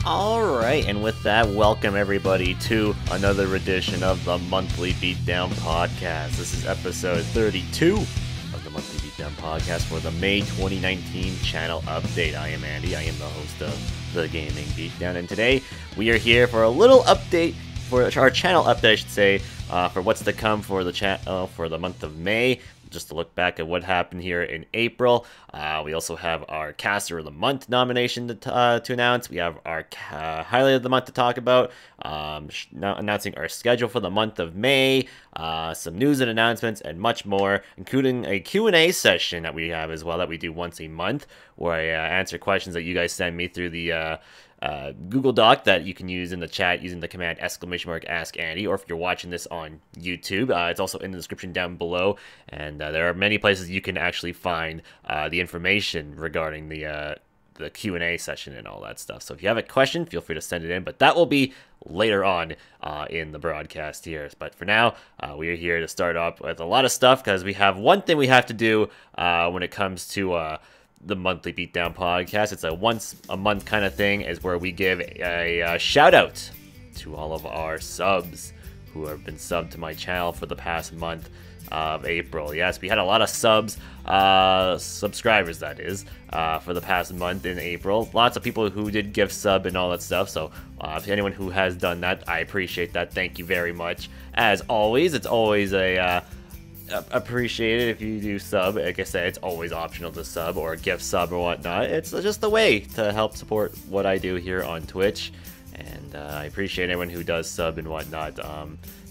Alright, and with that, welcome everybody to another edition of the Monthly Beatdown Podcast. This is episode 32 of the Monthly Beatdown Podcast for the May 2019 channel update. I am Andy, I am the host of the Gaming Beatdown, and today we are here for a little update, for our channel update I should say, for what's to come for the channel for the month of May. Just to look back at what happened here in April. We also have our Caster of the Month nomination to announce. We have our highlight of the month to talk about. Announcing our schedule for the month of May. Some news and announcements and much more, including a Q&A session that we have as well that we do once a month, where I answer questions that you guys send me through the Google Doc that you can use in the chat using the command !AskAndy, or if you're watching this on YouTube, it's also in the description down below, and there are many places you can actually find the information regarding the Q&A session and all that stuff. So if you have a question, feel free to send it in, but that will be later on in the broadcast here. But for now, we are here to start off with a lot of stuff, because we have one thing we have to do when it comes to the Monthly Beatdown Podcast. It's a once a month kind of thing, is where we give a shout out to all of our subs who have been subbed to my channel for the past month of April. Yes, we had a lot of subscribers that is, for the past month in April. Lots of people who did give sub and all that stuff, so if anyone who has done that, I appreciate that. Thank you very much. As always, it's always appreciate it if you do sub. Like I said, it's always optional to sub or gift sub or whatnot. It's just a way to help support what I do here on Twitch, and I appreciate anyone who does sub and whatnot.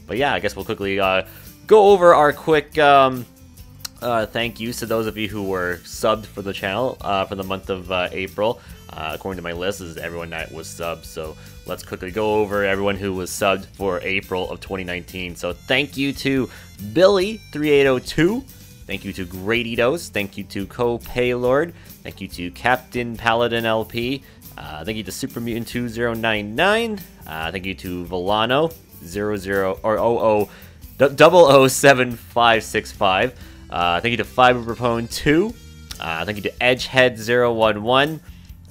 But yeah, I guess we'll quickly go over our quick thank yous to those of you who were subbed for the channel for the month of April. According to my list, this is everyone that was subbed, so let's quickly go over everyone who was subbed for April of 2019. So thank you to Billy3802, thank you to Gradydos, thank you to Co-Paylord, thank you to Captain Paladin LP, thank you to Super Mutant 2099, thank you to Volano 007565, thank you to Fiber Propone 2, thank you to Edgehead011,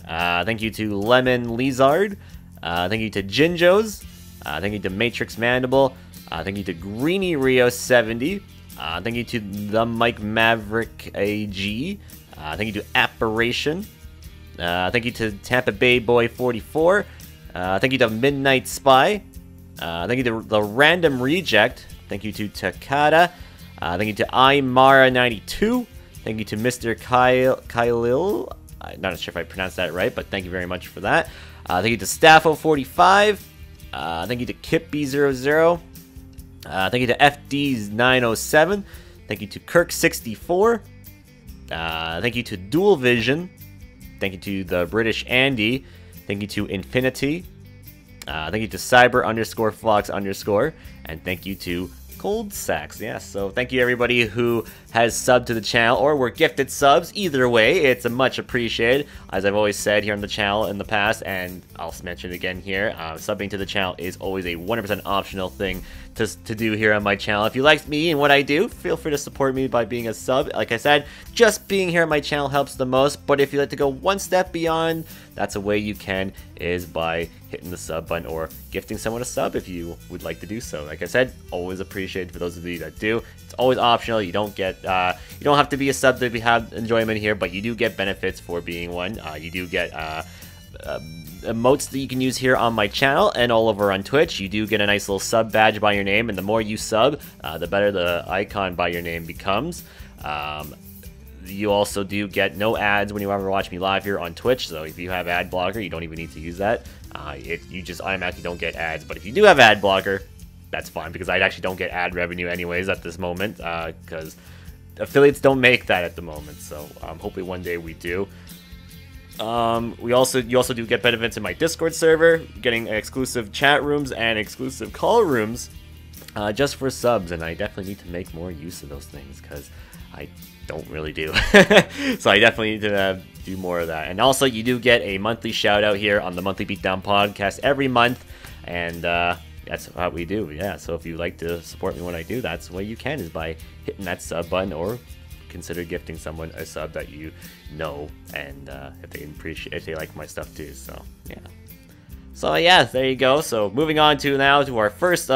thank you to Lemon Lizard, thank you to Jinjos, thank you to Matrix Mandible, thank you to Greeny Rio 70, thank you to the Mike Maverick AG, thank you to Apparition, thank you to Tampa Bay Boy 44, thank you to Midnight Spy, thank you to the Random Reject, thank you to Takada, thank you to Imara92, thank you to Mr. Kylil. I'm not sure if I pronounced that right, but thank you very much for that. Thank you to Staffo45. Thank you to Kippy00. Thank you to FDs907. Thank you to Kirk64. Thank you to Dual Vision. Thank you to the British Andy. Thank you to Infinity. Thank you to Cyber_Fox_. And thank you to Cold Sacks. Yes, so thank you everybody who has subbed to the channel or were gifted subs. Either way, it's a much appreciated. As I've always said here on the channel in the past, and I'll mention it again here, subbing to the channel is always a 100% optional thing to do here on my channel. If you like me and what I do, feel free to support me by being a sub. Like I said, just being here on my channel helps the most, but if you'd like to go one step beyond, that's a way you can, is by hitting the sub button or gifting someone a sub if you would like to do so. Like I said, always appreciated for those of you that do. It's always optional. You don't get you don't have to be a sub to have enjoyment here, but you do get benefits for being one. You do get emotes that you can use here on my channel and all over on Twitch. You do get a nice little sub badge by your name, and the more you sub, the better the icon by your name becomes. You also do get no ads when you ever watch me live here on Twitch, so if you have ad blocker, you don't even need to use that. You just automatically don't get ads, but if you do have ad blocker, that's fine, because I actually don't get ad revenue anyways at this moment, because affiliates don't make that at the moment, so hopefully one day we do. You also do get benefits in my Discord server, getting exclusive chat rooms and exclusive call rooms just for subs, and I definitely need to make more use of those things, because I don't really do. So I definitely need to do more of that. And also, you do get a monthly shout out here on the Monthly Beatdown Podcast every month, and that's what we do. Yeah, so if you like to support me when I do, that's the way you can, is by hitting that sub button, or consider gifting someone a sub that you know, and if they like my stuff too. So yeah. So yeah, there you go. So moving on to our first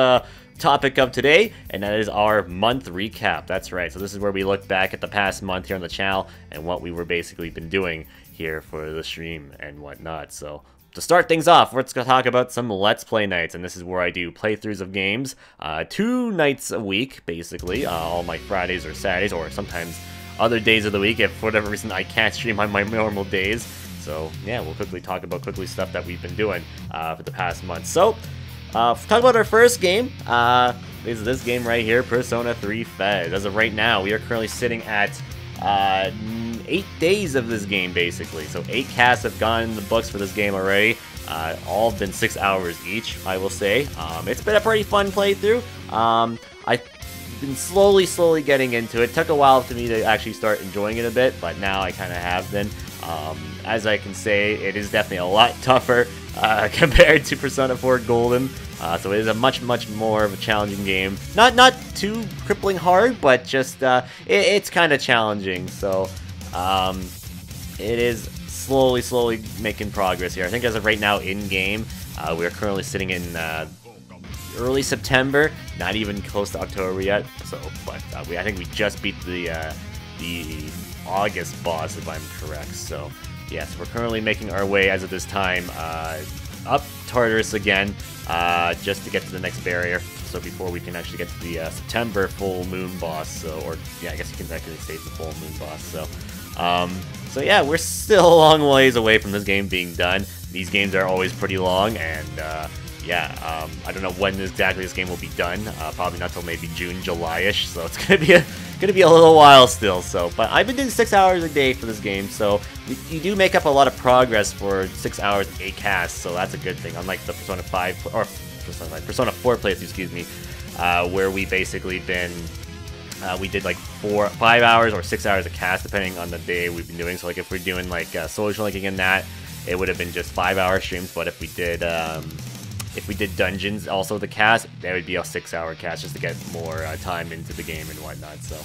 topic of today, and that is our month recap. That's right. So this is where we look back at the past month here on the channel and what we were basically been doing here for the stream and whatnot. So to start things off, let's go talk about some Let's Play nights, and this is where I do playthroughs of games 2 nights a week, basically, all my Fridays or Saturdays, or sometimes other days of the week if for whatever reason I can't stream on my normal days. So yeah, we'll quickly talk about stuff that we've been doing for the past month. So talk about our first game. Is this game right here, Persona 3 Fez. As of right now, we are currently sitting at 8 days of this game, basically. So 8 casts have gone in the books for this game already. All have been 6 hours each, I will say. It's been a pretty fun playthrough. I've been slowly getting into it. It took a while for me to actually start enjoying it a bit, but now I kind of have been. As I can say, it is definitely a lot tougher compared to Persona 4 Golden. So it is a much more of a challenging game. Not too crippling hard, but just it's kind of challenging. So it is slowly making progress here. I think as of right now in game, we are currently sitting in early September, not even close to October yet. So, but I think we just beat the August boss, if I'm correct. So yes, we're currently making our way as of this time up Tartarus again, just to get to the next barrier. So before we can actually get to the September full moon boss. So, or yeah, I guess you can technically say it's the full moon boss. So, so yeah, we're still a long ways away from this game being done. These games are always pretty long, and yeah, I don't know when exactly this game will be done. Probably not till maybe June, July-ish. So it's gonna be a little while still. So, but I've been doing 6 hours a day for this game, so you do make up a lot of progress for 6 hours, 8 casts. So that's a good thing. Unlike the Persona 5 or Persona 4 playthrough, excuse me, where we basically been. We did like 5 hours or 6 hours a cast depending on the day we've been doing. So like if we're doing like social linking in that, it would have been just 5-hour streams. But if we did dungeons also the cast, that would be a 6-hour cast just to get more time into the game and whatnot. So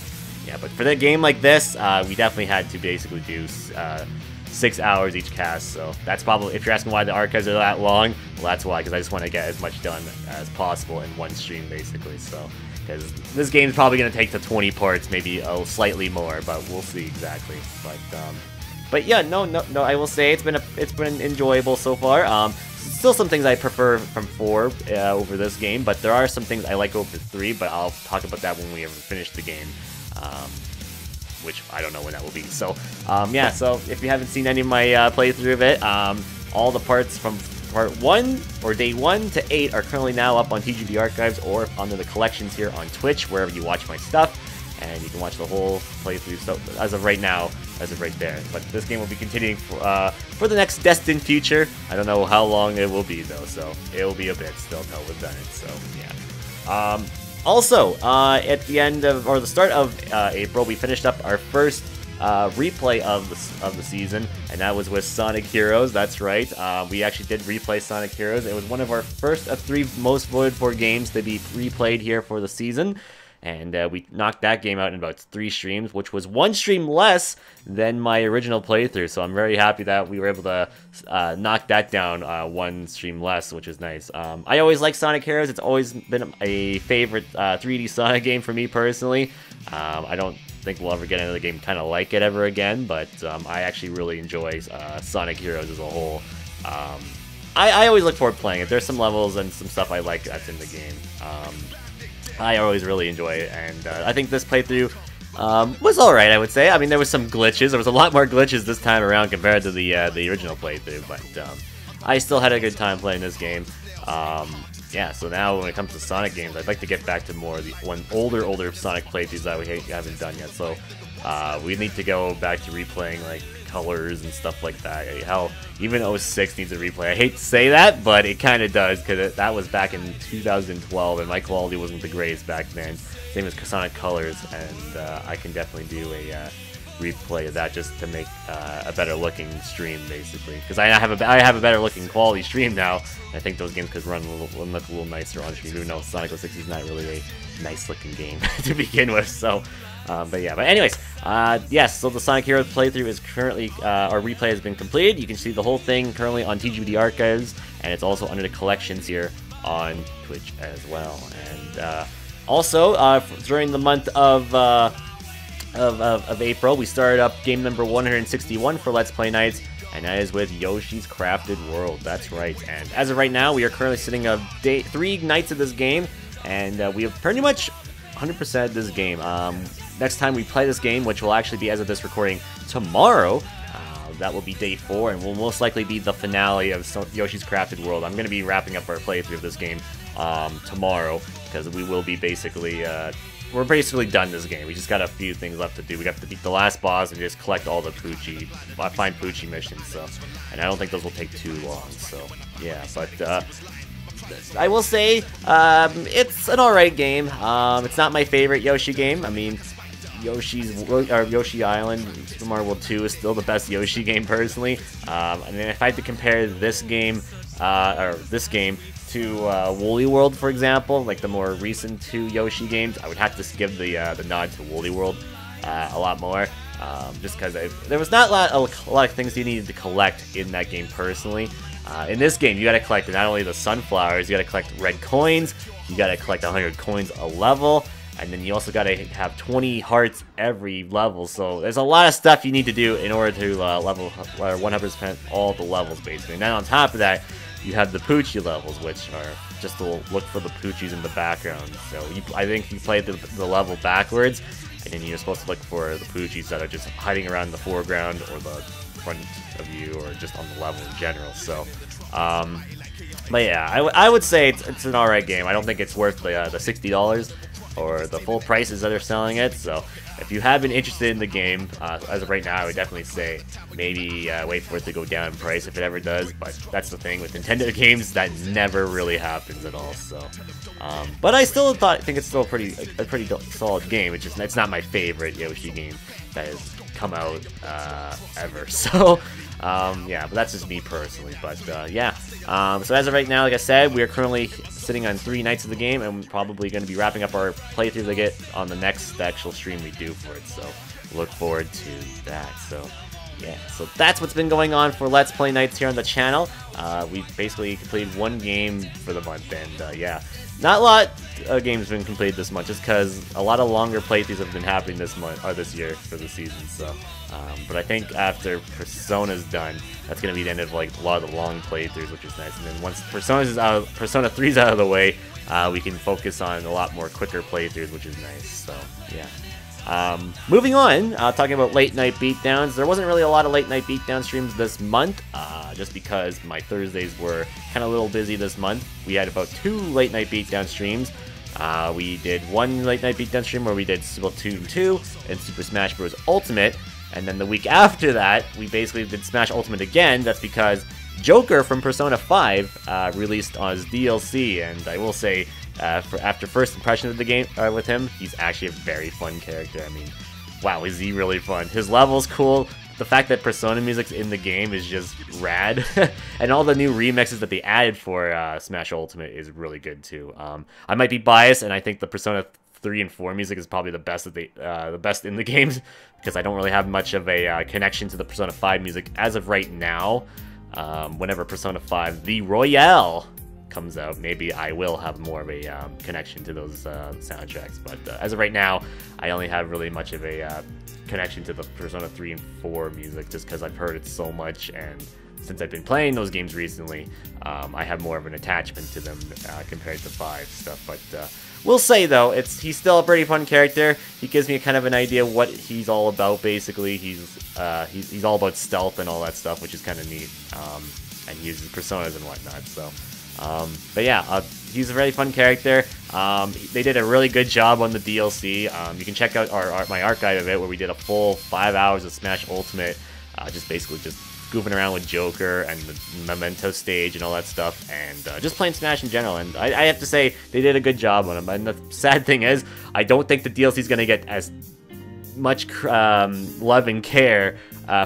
yeah, but for the game like this, we definitely had to basically do 6 hours each cast. So that's probably, if you're asking why the archives are that long, well, that's why, because I just want to get as much done as possible in one stream basically. So because this game is probably going to take to 20 parts, maybe slightly more, but we'll see exactly. But yeah, no, I will say it's been enjoyable so far. Still some things I prefer from 4 over this game, but there are some things I like over 3, but I'll talk about that when we ever finish the game, which I don't know when that will be. So yeah, so if you haven't seen any of my playthrough of it, all the parts from Part 1 or Day 1 to 8 are currently now up on TGB Archives or under the collections here on Twitch, wherever you watch my stuff. And you can watch the whole playthrough, so as of right now, as of right there. But this game will be continuing for the next destined future. I don't know how long it will be though, so it will be a bit still until we've done it. So yeah. Also, at the end of or the start of April, we finished up our first replay of the season, and that was with Sonic Heroes. That's right. We actually did replay Sonic Heroes. It was one of our first of 3 most voted for games to be replayed here for the season. And we knocked that game out in about 3 streams, which was 1 stream less than my original playthrough. So I'm very happy that we were able to knock that down 1 stream less, which is nice. I always like Sonic Heroes. It's always been a favorite 3D Sonic game for me personally. I don't think we'll ever get another game kind of like it ever again, but I actually really enjoy Sonic Heroes as a whole. I always look forward to playing it. There's some levels and some stuff I like that's in the game. I always really enjoy it, and I think this playthrough was alright, I would say. I mean, there was some glitches. There was a lot more glitches this time around compared to the original playthrough, but I still had a good time playing this game. Yeah, so now when it comes to Sonic games, I'd like to get back to more of the older Sonic playthroughs that we haven't done yet. So we need to go back to replaying like Colors and stuff like that. Hell, even 06 needs a replay. I hate to say that, but it kind of does, because that was back in 2012, and my quality wasn't the greatest back then. Same as Sonic Colors, and I can definitely do a replay of that just to make a better looking stream, basically. Because I have a better looking quality stream now. I think those games could look a little nicer on stream, even though Sonic 06 is not really a nice looking game to begin with. So But anyways, yes, so the Sonic Heroes playthrough is currently, our replay has been completed. You can see the whole thing currently on TGBD Archives, and it's also under the collections here on Twitch as well. And also, during the month of April, we started up game number 161 for Let's Play Nights, and that is with Yoshi's Crafted World. That's right. And as of right now, we are currently sitting of 3 nights of this game, and we have pretty much 100% this game. Next time we play this game, which will actually be, as of this recording, tomorrow, that will be day 4, and will most likely be the finale of Yoshi's Crafted World. I'm going to be wrapping up our playthrough of this game tomorrow, because we will be basically, we're basically done this game. We just got a few things left to do. We got to beat the last boss and just collect all the find Poochie missions, so, and I don't think those will take too long, so, yeah, but, I will say, it's an alright game. It's not my favorite Yoshi game. I mean, Yoshi Island, Super Mario World 2 is still the best Yoshi game personally. And then if I had to compare this game, to Woolly World, for example, like the more recent 2 Yoshi games, I would have to give the nod to Woolly World a lot more. Just because there was not a lot of things you needed to collect in that game personally. In this game, you gotta collect not only the sunflowers, you gotta collect red coins, you gotta collect 100 coins a level, and then you also gotta have 20 hearts every level. So there's a lot of stuff you need to do in order to level 100% all the levels, basically. And then on top of that, you have the Poochie levels, which are just to look for the Poochies in the background. So I think you play the level backwards, and then you're supposed to look for the Poochies that are just hiding around the foreground or the front of you, or just on the level in general. So, but yeah, I would say it's an alright game. I don't think it's worth the $60 or the full prices that they're selling it. So if you have been interested in the game, as of right now, I would definitely say maybe wait for it to go down in price if it ever does. But that's the thing with Nintendo games, that never really happens at all. So, but I still think it's still a pretty solid game. It's not my favorite Yoshi game that has come out ever. So yeah, but that's just me personally. But yeah, so as of right now, like I said, we are currently sitting on 3 nights of the game, and we're probably going to be wrapping up our playthroughs again on the next actual stream we do for it. So look forward to that. So yeah, so that's what's been going on for Let's Play Nights here on the channel. We basically completed 1 game for the month, and yeah, not a lot of games been completed this month, just because a lot of longer playthroughs have been happening this month or this year for the season. So, but I think after Persona's done, that's gonna be the end of like a lot of the long playthroughs, which is nice. And then once Persona 3's out of the way, we can focus on a lot more quicker playthroughs, which is nice. So yeah. Moving on, talking about late night beatdowns. There wasn't really a lot of late night beatdown streams this month, just because my Thursdays were kind of a little busy this month. We had about 2 late night beatdown streams. We did 1 late night beatdown stream where we did Splatoon 2 and Super Smash Bros. Ultimate, and then the week after that, we basically did Smash Ultimate again. That's because Joker from Persona 5 released on his DLC, and I will say, after first impression of the game with him, he's actually a very fun character. I mean, wow, is he really fun. His level's cool. The fact that Persona music's in the game is just rad. And all the new remixes that they added for Smash Ultimate is really good too. I might be biased, and I think the Persona 3 and 4 music is probably the best in the games, because I don't really have much of a connection to the Persona 5 music as of right now. Whenever Persona 5 The Royale comes out, maybe I will have more of a connection to those soundtracks, but as of right now, I only have really much of a connection to the Persona 3 and 4 music, just because I've heard it so much, and since I've been playing those games recently, I have more of an attachment to them compared to 5 stuff. But we'll say though, he's still a pretty fun character. He gives me kind of an idea of what he's all about. Basically, he's all about stealth and all that stuff, which is kind of neat, and he uses personas and whatnot. So. But yeah, he's a very fun character. They did a really good job on the DLC. You can check out my archive of it, where we did a full 5 hours of Smash Ultimate, just goofing around with Joker and the Memento stage and all that stuff, and just playing Smash in general. And I have to say, they did a good job on him. And the sad thing is, I don't think the DLC is going to get as much love and care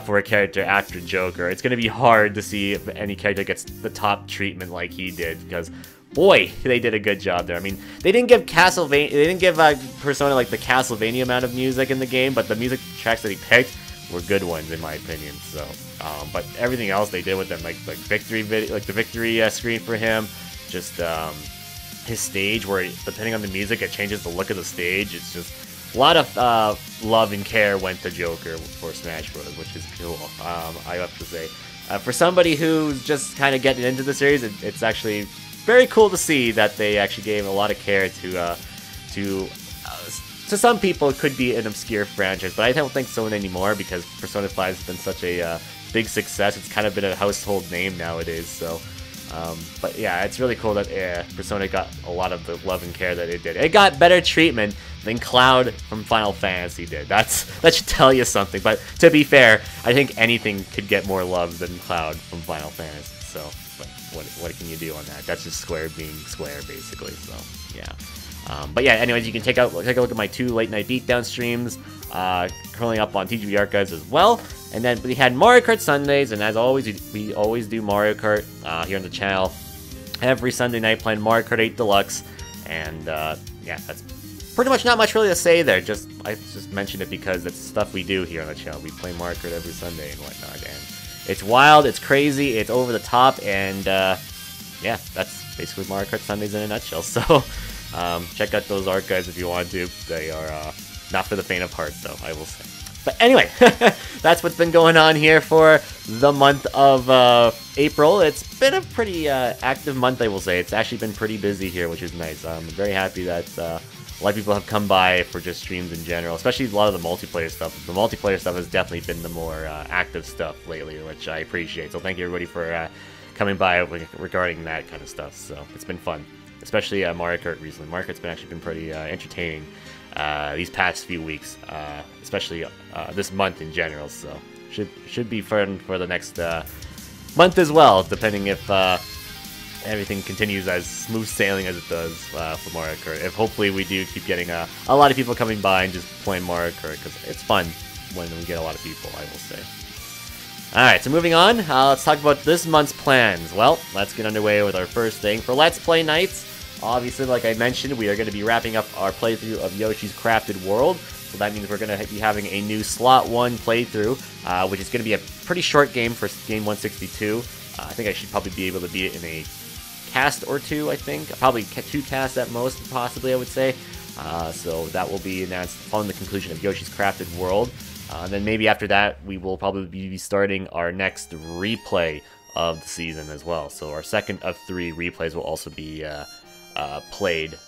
for a character after Joker. It's going to be hard to see if any character gets the top treatment like he did, because boy, they did a good job there. I mean, they didn't give Persona like the Castlevania amount of music in the game, but the music tracks that he picked were good ones in my opinion. So, but everything else they did with them, like victory video, like the victory screen for him, just his stage where depending on the music it changes the look of the stage. It's just a lot of love and care went to Joker for Smash Bros, which is cool. I have to say, for somebody who's just kind of getting into the series, it's actually very cool to see that they actually gave a lot of care to some people it could be an obscure franchise, but I don't think so anymore because Persona 5 has been such a big success. It's kind of been a household name nowadays. So, but yeah, it's really cool that Persona got a lot of the love and care that it did. It got better treatment than Cloud from Final Fantasy did. That should tell you something. But to be fair, I think anything could get more love than Cloud from Final Fantasy. So, but what can you do on that? That's just Square being Square, basically. So, yeah. But yeah, anyways, you can take a look at my 2 late night beatdown streams currently up on TGB Archives as well. And then we had Mario Kart Sundays, and as always, we always do Mario Kart here on the channel every Sunday night playing Mario Kart 8 Deluxe. And yeah, that's pretty much not much really to say there. I just mentioned it because it's stuff we do here on the channel. We play Mario Kart every Sunday and whatnot, and it's wild, it's crazy, it's over the top, and yeah, that's basically Mario Kart Sundays in a nutshell. So. Check out those archives if you want to. They are not for the faint of heart, though, I will say. But anyway, that's what's been going on here for the month of April. It's been a pretty active month, I will say. It's actually been pretty busy here, which is nice. I'm very happy that a lot of people have come by for just streams in general, especially a lot of the multiplayer stuff. The multiplayer stuff has definitely been the more active stuff lately, which I appreciate. So thank you, everybody, for coming by regarding that kind of stuff. So it's been fun. Especially Mario Kart recently. Mario Kart's actually been pretty entertaining these past few weeks, especially this month in general. So should be fun for the next month as well, depending if everything continues as smooth sailing as it does for Mario Kart. If hopefully we do keep getting a lot of people coming by and just playing Mario Kart, because it's fun when we get a lot of people, I will say. Alright, so moving on, let's talk about this month's plans. Well, let's get underway with our first thing. For Let's Play Nights, obviously, like I mentioned, we are going to be wrapping up our playthrough of Yoshi's Crafted World. So that means we're going to be having a new Slot 1 playthrough, which is going to be a pretty short game for game 162. I think I should probably be able to beat it in a cast or two, I think. Probably 2 casts at most, possibly, I would say. So that will be announced following the conclusion of Yoshi's Crafted World. Then maybe after that, we will probably be starting our next replay of the season as well. So our second of 3 replays will also be played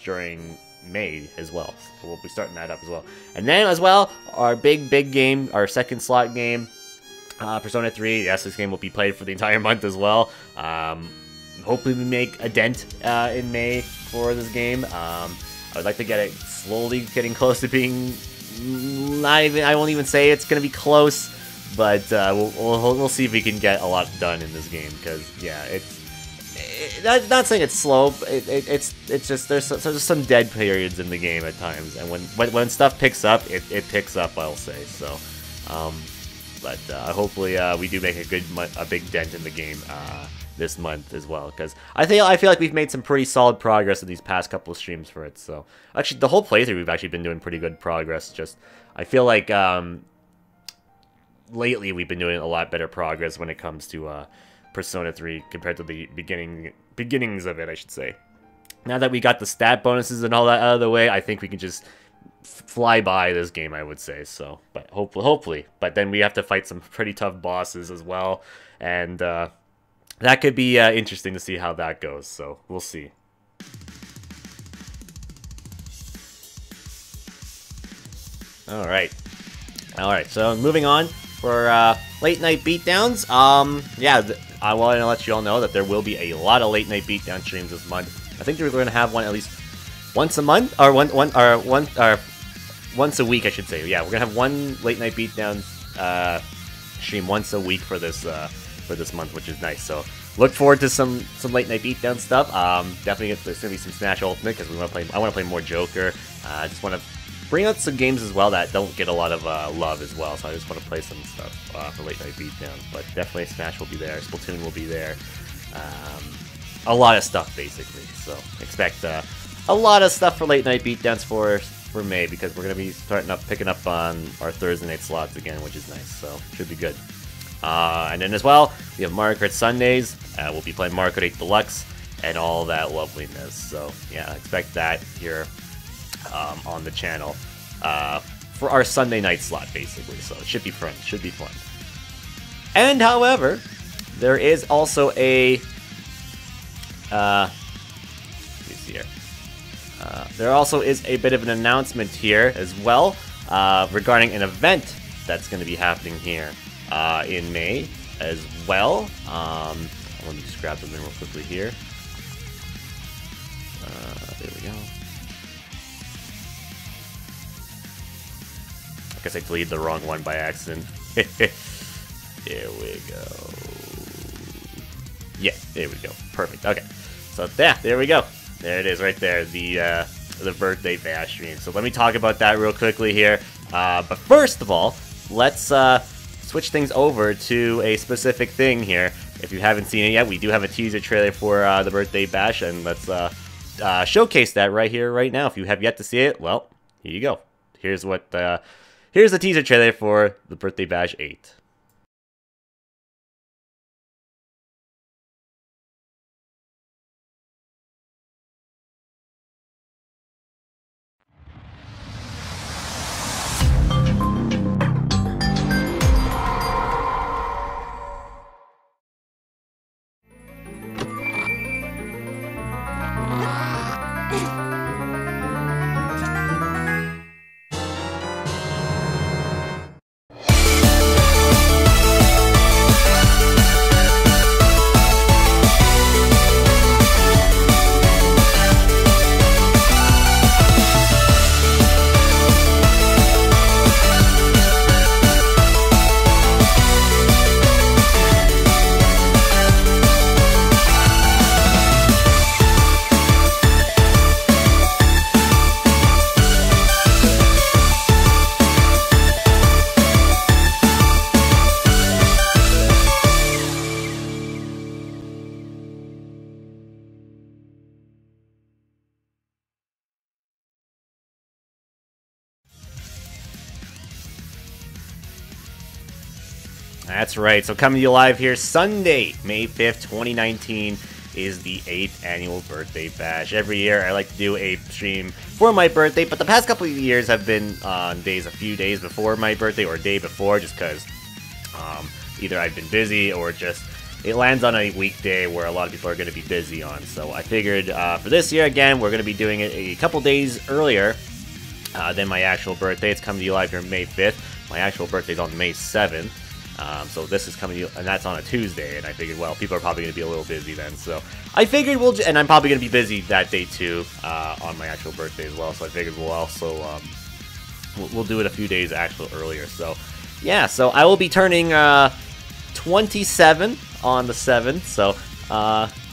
during May as well. So we'll be starting that up as well. And then as well, our big game, our second slot game, Persona 3. Yes, this game will be played for the entire month as well. Hopefully we make a dent in May for this game. I would like to get it slowly getting close to being... I won't even say it's going to be close, but we'll see if we can get a lot done in this game, because yeah, not saying it's slow. It's just there's some dead periods in the game at times, and when stuff picks up, it picks up, I'll say. So, but hopefully we do make a big dent in the game this month as well, because I feel like we've made some pretty solid progress in these past couple of streams for it. So actually, the whole playthrough we've actually been doing pretty good progress. Just I feel like lately we've been doing a lot better progress when it comes to Persona 3 compared to the beginnings of it, I should say. Now that we got the stat bonuses and all that out of the way, I think we can just fly by this game, I would say. So, but hopefully. But then we have to fight some pretty tough bosses as well, and that could be interesting to see how that goes. So we'll see. All right. So moving on for late night beatdowns. Yeah, I want to let you all know that there will be a lot of late night beatdown streams this month. I think we're going to have one at least once a month, or once a week, I should say. Yeah, we're gonna have one late night beatdown stream once a week for this month, which is nice. So look forward to some late night beatdown stuff. Definitely there's gonna be some Smash Ultimate because I want to play more Joker. I just want to bring out some games as well that don't get a lot of love as well. So I just want to play some stuff for late night beatdown. But definitely Smash will be there. Splatoon will be there. a lot of stuff, basically. So expect a lot of stuff for late night beatdowns for May, because we're going to be picking up on our Thursday night slots again, which is nice. So should be good. And then as well, we have Mario Kart Sundays. We'll be playing Mario Kart 8 Deluxe and all that loveliness. So yeah, expect that here on the channel for our Sunday night slot, basically. So it should be fun. Should be fun. And however, there is also a there also is a bit of an announcement here as well regarding an event that's going to be happening here in May as well. Let me just grab something real quickly here. There we go. I guess I deleted the wrong one by accident. There we go. Yeah, there we go. Perfect. Okay. So yeah, there we go. There it is right there. The birthday bash stream. So let me talk about that real quickly here. But first of all, let's switch things over to a specific thing here. If you haven't seen it yet, we do have a teaser trailer for the birthday bash, and let's showcase that right here, right now. If you have yet to see it, well, here you go. Here's the teaser trailer for the birthday bash 8. That's right. So coming to you live here Sunday, May 5th, 2019 is the 8th annual birthday bash. Every year I like to do a stream for my birthday, but the past couple of years have been on days a few days before my birthday or a day before, just because either I've been busy or just it lands on a weekday where a lot of people are going to be busy on. So I figured for this year, again, we're going to be doing it a couple days earlier than my actual birthday. It's coming to you live here May 5th. My actual birthday is on May 7th. So this is coming to you, and that's on a Tuesday, and I figured, well, people are probably going to be a little busy then, so I figured and I'm probably going to be busy that day too, on my actual birthday as well, so I figured we'll also, we'll do it a few days actually earlier. So yeah, so I will be turning 27 on the 7th, so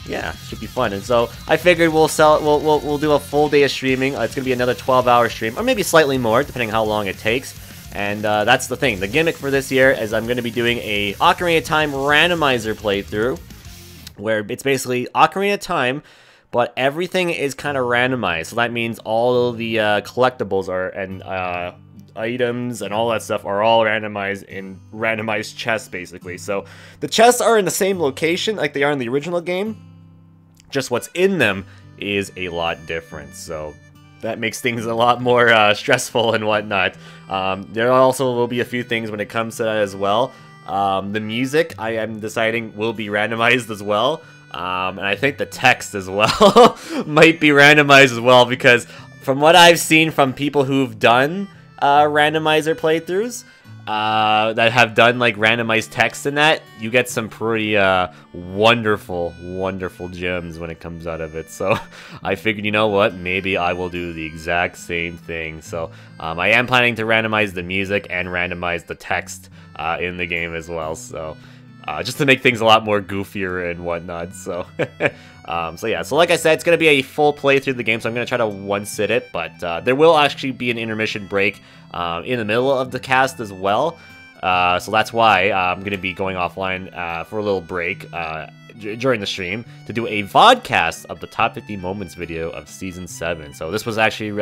yeah, should be fun. And so I figured we'll do a full day of streaming. It's gonna be another 12-hour stream, or maybe slightly more, depending on how long it takes. And that's the thing. The gimmick for this year is I'm gonna be doing a Ocarina of Time randomizer playthrough, where it's basically Ocarina of Time, but everything is kind of randomized. So that means all of the collectibles and items and all that stuff are all randomized in randomized chests, basically. So the chests are in the same location like they are in the original game, just what's in them is a lot different. So that makes things a lot more stressful and whatnot. There also will be a few things when it comes to that as well. The music, I am deciding, will be randomized as well. And I think the text as well might be randomized as well, because from what I've seen from people who've done randomizer playthroughs, that have done like randomized text and that, you get some pretty wonderful gems when it comes out of it. So I figured, you know what, maybe I will do the exact same thing. So I am planning to randomize the music and randomize the text in the game as well, so just to make things a lot more goofier and whatnot. So so yeah, so like I said, it's going to be a full playthrough of the game, so I'm going to try to one-sit it, but there will actually be an intermission break in the middle of the cast as well. So that's why I'm going to be going offline for a little break during the stream to do a vodcast of the top 50 moments video of season 7. So this was actually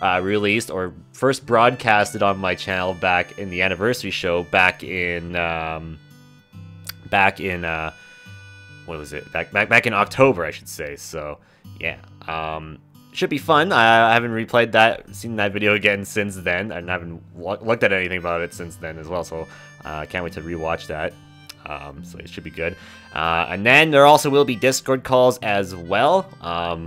released or first broadcasted on my channel back in the anniversary show back in what was it? Back in October, I should say. So yeah, should be fun. I haven't replayed that, seen that video again since then, and haven't looked at anything about it since then as well. So can't wait to rewatch that. So it should be good. And then there also will be Discord calls as well.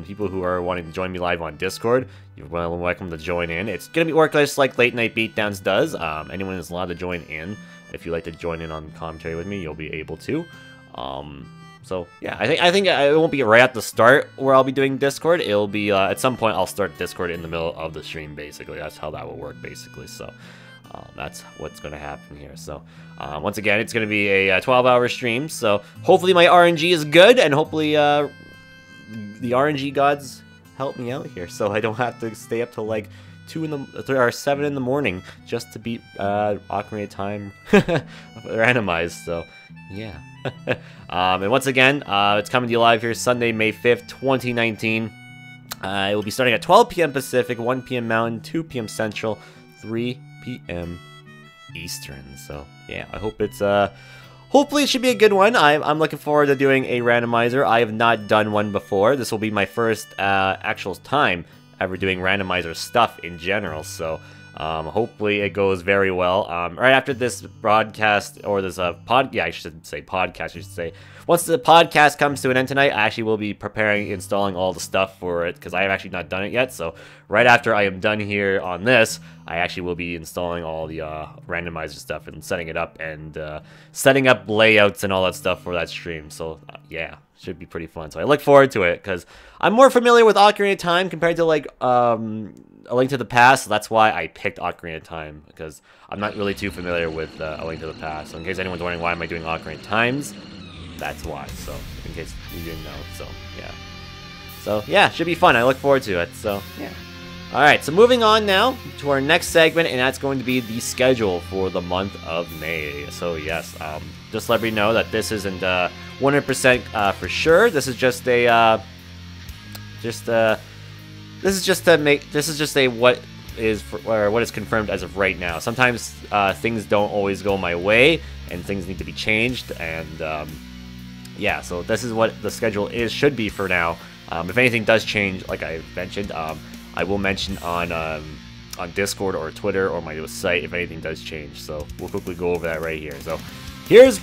People who are wanting to join me live on Discord, you're welcome to join in. It's going to be work just like Late Night Beatdowns does. Anyone is allowed to join in. If you'd like to join in on commentary with me, you'll be able to. So yeah, I think it won't be right at the start where I'll be doing Discord. It'll be at some point I'll start Discord in the middle of the stream. Basically, that's how that will work. Basically, so that's what's going to happen here. So once again, it's going to be a 12-hour stream. So hopefully my RNG is good, and hopefully the RNG gods help me out here, so I don't have to stay up till like 7 in the morning just to beat Ocarina of Time randomized. So yeah. And once again, it's coming to you live here Sunday, May 5th, 2019. It will be starting at 12 p.m. Pacific, 1 p.m. Mountain, 2 p.m. Central, 3 p.m. Eastern. So yeah, I hope it's hopefully it should be a good one. I'm looking forward to doing a randomizer. I have not done one before. This will be my first actual time ever doing randomizer stuff in general. So hopefully it goes very well. Right after this broadcast, or this I should say podcast, once the podcast comes to an end tonight, I actually will be installing all the stuff for it, because I have actually not done it yet. So right after I am done here on this, I actually will be installing all the randomizer stuff and setting it up, and setting up layouts and all that stuff for that stream. So yeah, should be pretty fun. So I look forward to it, because I'm more familiar with Ocarina of Time compared to like A Link to the Past. So that's why I picked Ocarina of Time, because I'm not really too familiar with A Link to the Past. So in case anyone's wondering why am I doing Ocarina of Times, that's why. So in case you didn't know. So yeah, should be fun. I look forward to it. So yeah. Alright, so moving on now to our next segment, and that's going to be the schedule for the month of May. So yes, just let me know that this isn't 100% for sure. This is just a what is confirmed as of right now. Sometimes things don't always go my way, and things need to be changed, and yeah, so this is what the schedule should be for now. If anything does change, like I mentioned, I will mention on Discord or Twitter or my site if anything does change. So we'll quickly go over that right here. So here's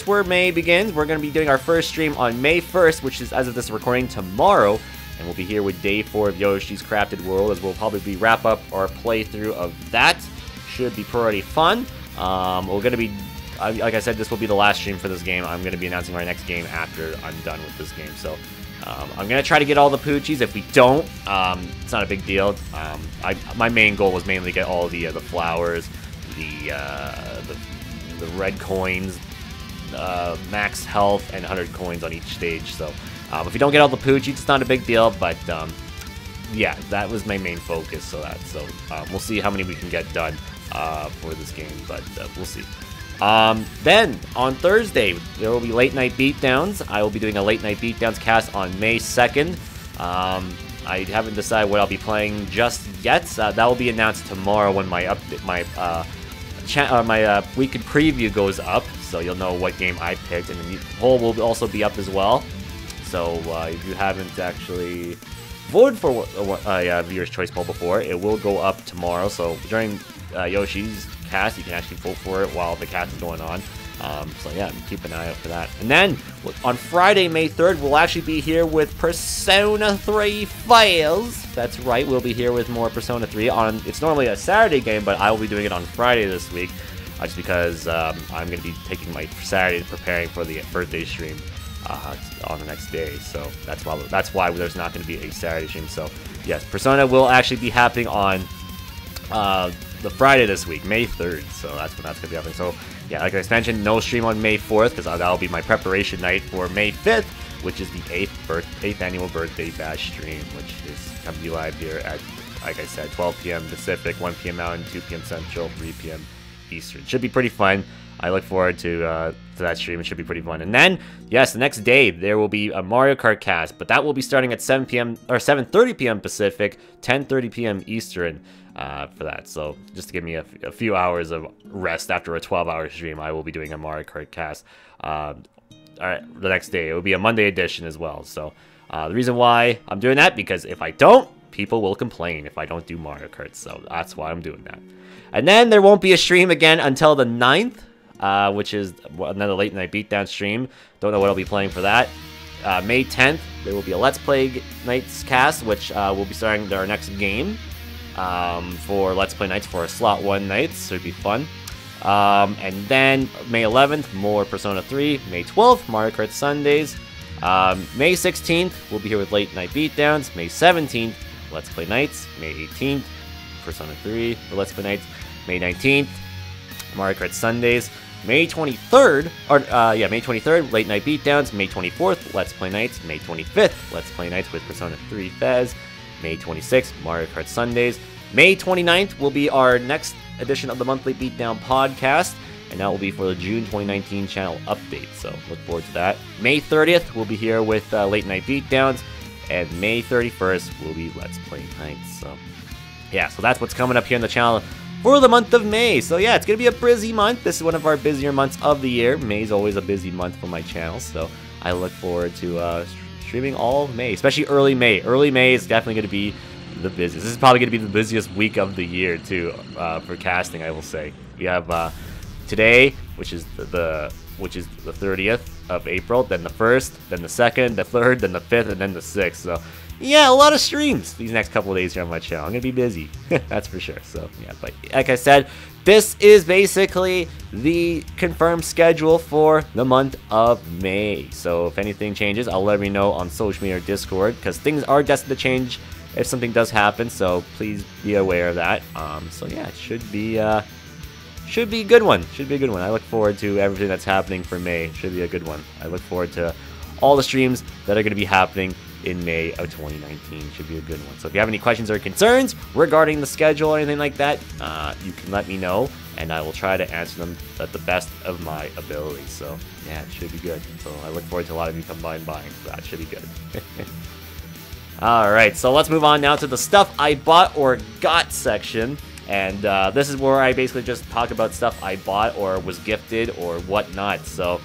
where May begins. We're going to be doing our first stream on May 1st, which is, as of this recording, tomorrow. And we'll be here with day 4 of Yoshi's Crafted World, as we'll probably wrap up our playthrough of that. Should be pretty fun. We're going to be, like I said, this will be the last stream for this game. I'm going to be announcing our next game after I'm done with this game. So I'm going to try to get all the Poochies. If we don't, it's not a big deal. My main goal was mainly to get all the flowers, the red coins, max health, and 100 coins on each stage. So if you don't get all the Poochies, it's not a big deal. But yeah, that was my main focus. So we'll see how many we can get done for this game, but we'll see. Then, on Thursday, there will be Late Night Beatdowns. I will be doing a Late Night Beatdowns cast on May 2nd. I haven't decided what I'll be playing just yet. That will be announced tomorrow when my weekend preview goes up, so you'll know what game I picked, and the poll will also be up as well. So if you haven't actually voted for a viewer's choice poll before, it will go up tomorrow. So during Yoshi's cast, you can actually vote for it while the cast is going on. So yeah, keep an eye out for that. And then on Friday, May 3rd, we'll actually be here with Persona 3 Files. That's right, we'll be here with more Persona 3 on. It's normally a Saturday game, but I will be doing it on Friday this week, just because I'm going to be taking my Saturday preparing for the birthday stream on the next day. So that's why there's not going to be a Saturday stream. So yes, Persona will actually be happening on the Friday this week, May 3rd. So that's when that's going to be happening. So yeah, like I mentioned, no stream on May 4th, because that'll be my preparation night for May 5th, which is the 8th annual birthday bash stream, which is coming to you live here at, like I said, 12 p.m. Pacific, 1 p.m. Mountain, 2 p.m. Central, 3 p.m. Eastern. Should be pretty fun. I look forward to that stream. It should be pretty fun. And then, yes, the next day there will be a Mario Kart cast, but that will be starting at 7 p.m. or 7:30 p.m. Pacific, 10:30 p.m. Eastern for that. So just to give me a few hours of rest after a 12-hour stream, I will be doing a Mario Kart cast. All right, the next day. It will be a Monday edition as well. So the reason why I'm doing that, because if I don't, people will complain if I don't do Mario Kart. So that's why I'm doing that. And then there won't be a stream again until the 9th, which is another late night beatdown stream. Don't know what I'll be playing for that. May 10th, there will be a Let's Play Nights cast, which will be starting our next game for Let's Play Nights for Slot 1 nights. So it'd be fun. And then May 11th, more Persona 3. May 12th, Mario Kart Sundays. May 16th, we'll be here with Late Night Beatdowns. May 17th, Let's Play Nights. May 18th, Persona 3 for Let's Play Nights. May 19th, Mario Kart Sundays. May 23rd, May 23rd, Late Night Beatdowns. May 24th, Let's Play Nights. May 25th, Let's Play Nights with Persona 3 Fez. May 26th, Mario Kart Sundays. May 29th will be our next edition of the Monthly Beatdown Podcast, and that will be for the June 2019 channel update, so look forward to that. May 30th, we'll be here with Late Night Beatdowns, and May 31st will be Let's Play Nights. So yeah, so that's what's coming up here on the channel for the month of May. So yeah, it's gonna be a busy month. This is one of our busier months of the year. May's always a busy month for my channel, so I look forward to streaming all of May, especially early May. Early May is definitely gonna be the busiest. This is probably going to be the busiest week of the year too, for casting, I will say. We have today, which is the 30th of April, then the 1st, then the 2nd, the 3rd, then the 5th, and then the 6th. So yeah, a lot of streams these next couple of days here on my channel. I'm gonna be busy. That's for sure. So yeah, but like I said, this is basically the confirmed schedule for the month of May. So if anything changes, I'll let you know on social media or Discord, because things are destined to change if something does happen, so please be aware of that. So yeah, it should be a good one. Should be a good one. I look forward to everything that's happening for May. Should be a good one. I look forward to all the streams that are going to be happening in May of 2019. Should be a good one. So if you have any questions or concerns regarding the schedule or anything like that, you can let me know, and I will try to answer them at the best of my ability. So yeah, it should be good. So I look forward to a lot of you coming by and buying. So that should be good. Alright, so let's move on now to the stuff I bought or got section. And this is where I basically just talk about stuff I bought or was gifted or whatnot. So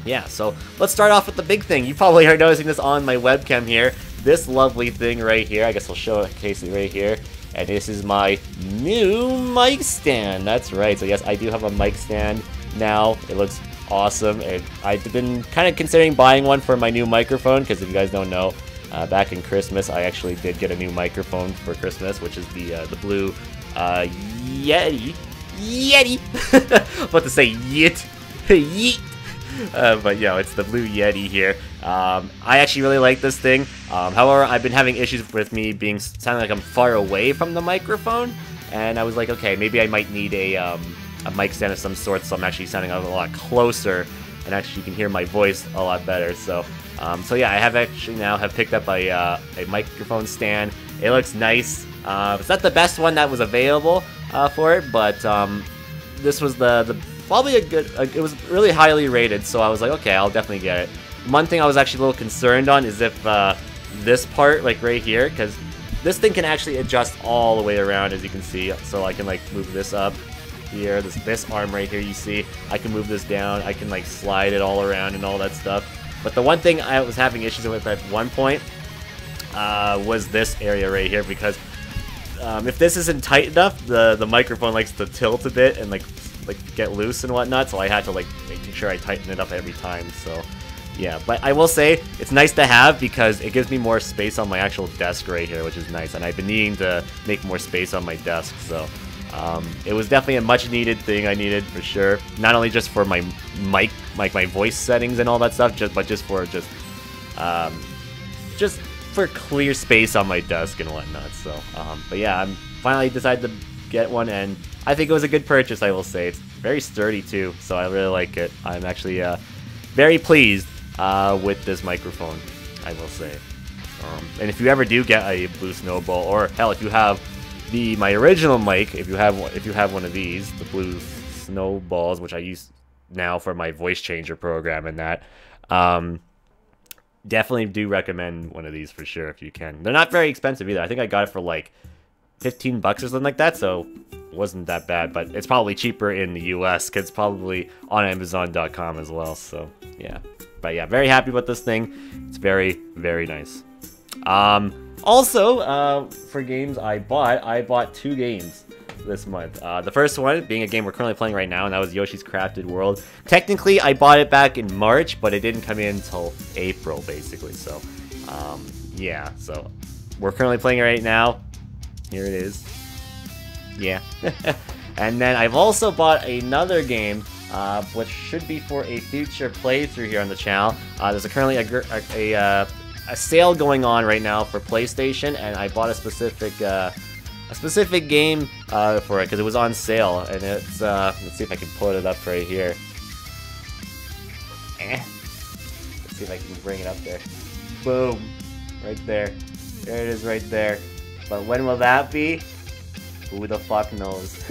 yeah, so let's start off with the big thing. You probably are noticing this on my webcam here. This lovely thing right here. I guess I'll show it Casey right here. And this is my new mic stand. That's right. So yes, I do have a mic stand now. It looks awesome. And I've been kind of considering buying one for my new microphone, because if you guys don't know, back in Christmas, I actually did get a new microphone for Christmas, which is the blue Yeti. I'm about to say Yit. Yeet. But yeah, it's the blue Yeti here. I actually really like this thing. However, I've been having issues with me sounding like I'm far away from the microphone, and I was like, okay, maybe I might need a mic stand of some sort, so I'm actually sounding a lot closer, and actually you can hear my voice a lot better. So yeah, I have picked up a microphone stand. It looks nice. It's not the best one that was available for it, but this was probably a good. It was really highly rated, so I was like, okay, I'll definitely get it. One thing I was actually a little concerned on is if this part, like right here, because this thing can actually adjust all the way around, as you can see. So I can like move this up here, this arm right here, you see. I can move this down. I can like slide it all around and all that stuff. But the one thing I was having issues with at one point was this area right here, because if this isn't tight enough, the microphone likes to tilt a bit and like get loose and whatnot. So I had to like making sure I tighten it up every time. So yeah, but I will say it's nice to have because it gives me more space on my actual desk right here, which is nice. And I've been needing to make more space on my desk, so it was definitely a much needed thing I needed for sure. Not only just for my mic, like my voice settings and all that stuff, but just for clear space on my desk and whatnot. So, but yeah, I'm finally decided to get one, and I think it was a good purchase. I will say it's very sturdy too, so I really like it. I'm actually very pleased with this microphone, I will say. And if you ever do get a Blue Snowball, or hell, if you have my original mic, if you have one of these, the Blue Snowballs, which I use now for my voice changer program and that. Definitely do recommend one of these for sure if you can. They're not very expensive either. I think I got it for like 15 bucks or something like that, so it wasn't that bad. But it's probably cheaper in the US because it's probably on Amazon.com as well. So yeah, but yeah, very happy with this thing. It's very, very nice. Also, for games I bought 2 games this month. The first one being a game we're currently playing right now, and that was Yoshi's Crafted World. Technically, I bought it back in March, but it didn't come in until April, basically. So, yeah. So, we're currently playing it right now. Here it is. Yeah. And then I've also bought another game, which should be for a future playthrough here on the channel. There's currently a sale going on right now for PlayStation, and I bought a specific game for it because it was on sale, and it's let's see if I can pull it up right here. Let's see if I can bring it up there. Boom, right there. There it is, right there. But when will that be? Who the fuck knows?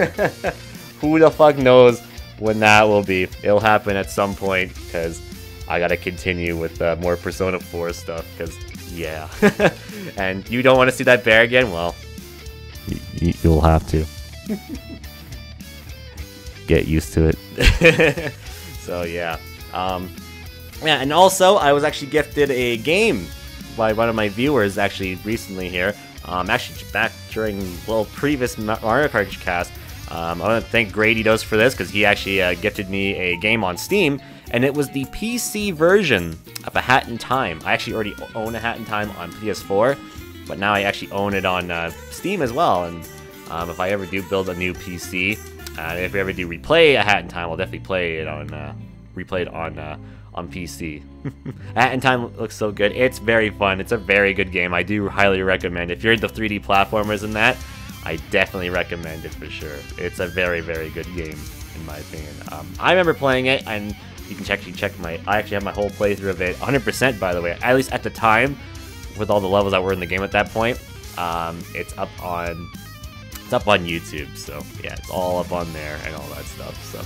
Who the fuck knows when that will be? It'll happen at some point because I gotta continue with more Persona 4 stuff. Because yeah, and you don't want to see that bear again? Well, you'll have to get used to it. So yeah, yeah, and also I was actually gifted a game by one of my viewers actually recently here. Actually back during previous Mario Kart cast. I want to thank Grady Dose for this because he actually gifted me a game on Steam, and it was the PC version of A Hat in Time. I actually already own A Hat in Time on PS4. But now I actually own it on Steam as well, and if I ever do build a new PC, and if we ever do replay A Hat in Time, I'll definitely play it on replay it on PC. A Hat in Time looks so good. It's very fun. It's a very good game. I do highly recommend it. If you're into 3D platformers and that, I definitely recommend it for sure. It's a very, very good game in my opinion. I remember playing it, and you can actually check I actually have my whole playthrough of it, 100% by the way. At least at the time. With all the levels that were in the game at that point, it's up on YouTube. So yeah, it's all up on there and all that stuff. So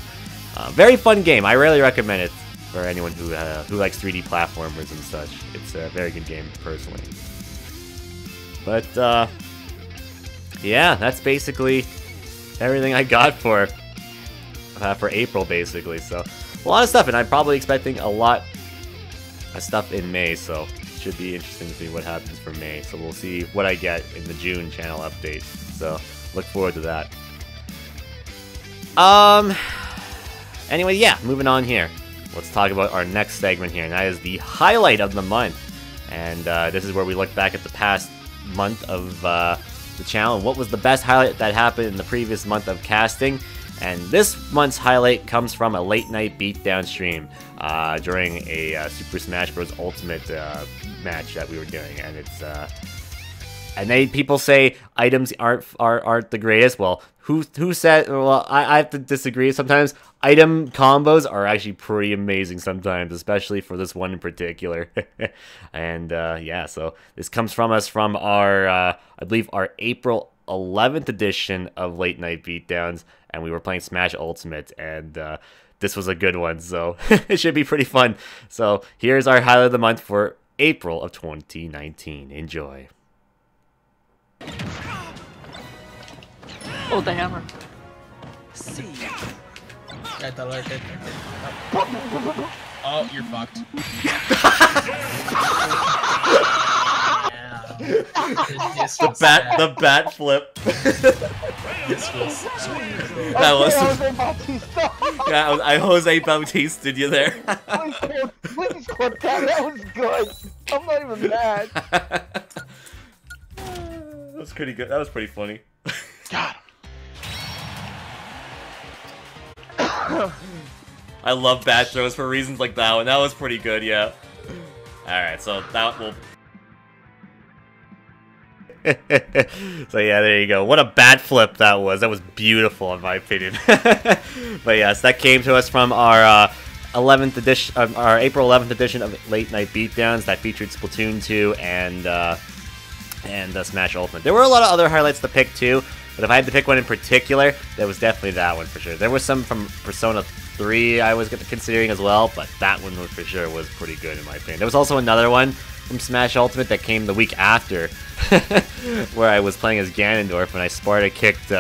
very fun game. I really recommend it for anyone who likes 3D platformers and such. It's a very good game personally. But yeah, that's basically everything I got for April basically. So a lot of stuff, and I'm probably expecting a lot of stuff in May. So. Should be interesting to see what happens for May, so we'll see what I get in the June channel update, so look forward to that. Anyway, yeah, moving on here. Let's talk about our next segment here, and that is the highlight of the month. And this is where we look back at the past month of the channel, and what was the best highlight that happened in the previous month of casting. And this month's highlight comes from a late night beatdown stream during a Super Smash Bros. Ultimate match that we were doing, and it's and people say items aren't the greatest. Well, who said? Well, I have to disagree. Sometimes item combos are actually pretty amazing sometimes, especially for this one in particular. And yeah, so this comes from us from our I believe our April 11th edition of Late Night Beatdowns, and we were playing Smash Ultimate, and this was a good one, so it should be pretty fun. So here's our highlight of the month for April of 2019. Enjoy. Oh, the hammer. See. Oh, you're fucked. The bat flip. This was that was yeah, I Jose Bautista you there. Please quit that. That was good. I'm not even mad. That was pretty good. That was pretty funny. God. I love bat throws for reasons like that one. That was pretty good, yeah. Alright, so that will... So yeah, there you go. What a bat flip that was. That was beautiful in my opinion. But yes, that came to us from our 11th edition, our April 11th edition of Late Night Beatdowns that featured Splatoon 2 and Smash Ultimate. There were a lot of other highlights to pick too, But if I had to pick one in particular, that was definitely that one for sure. There was some from Persona 3 I was considering as well, but that one for sure was pretty good in my opinion. There was also another one from Smash Ultimate that came the week after, where I was playing as Ganondorf and I Sparta kicked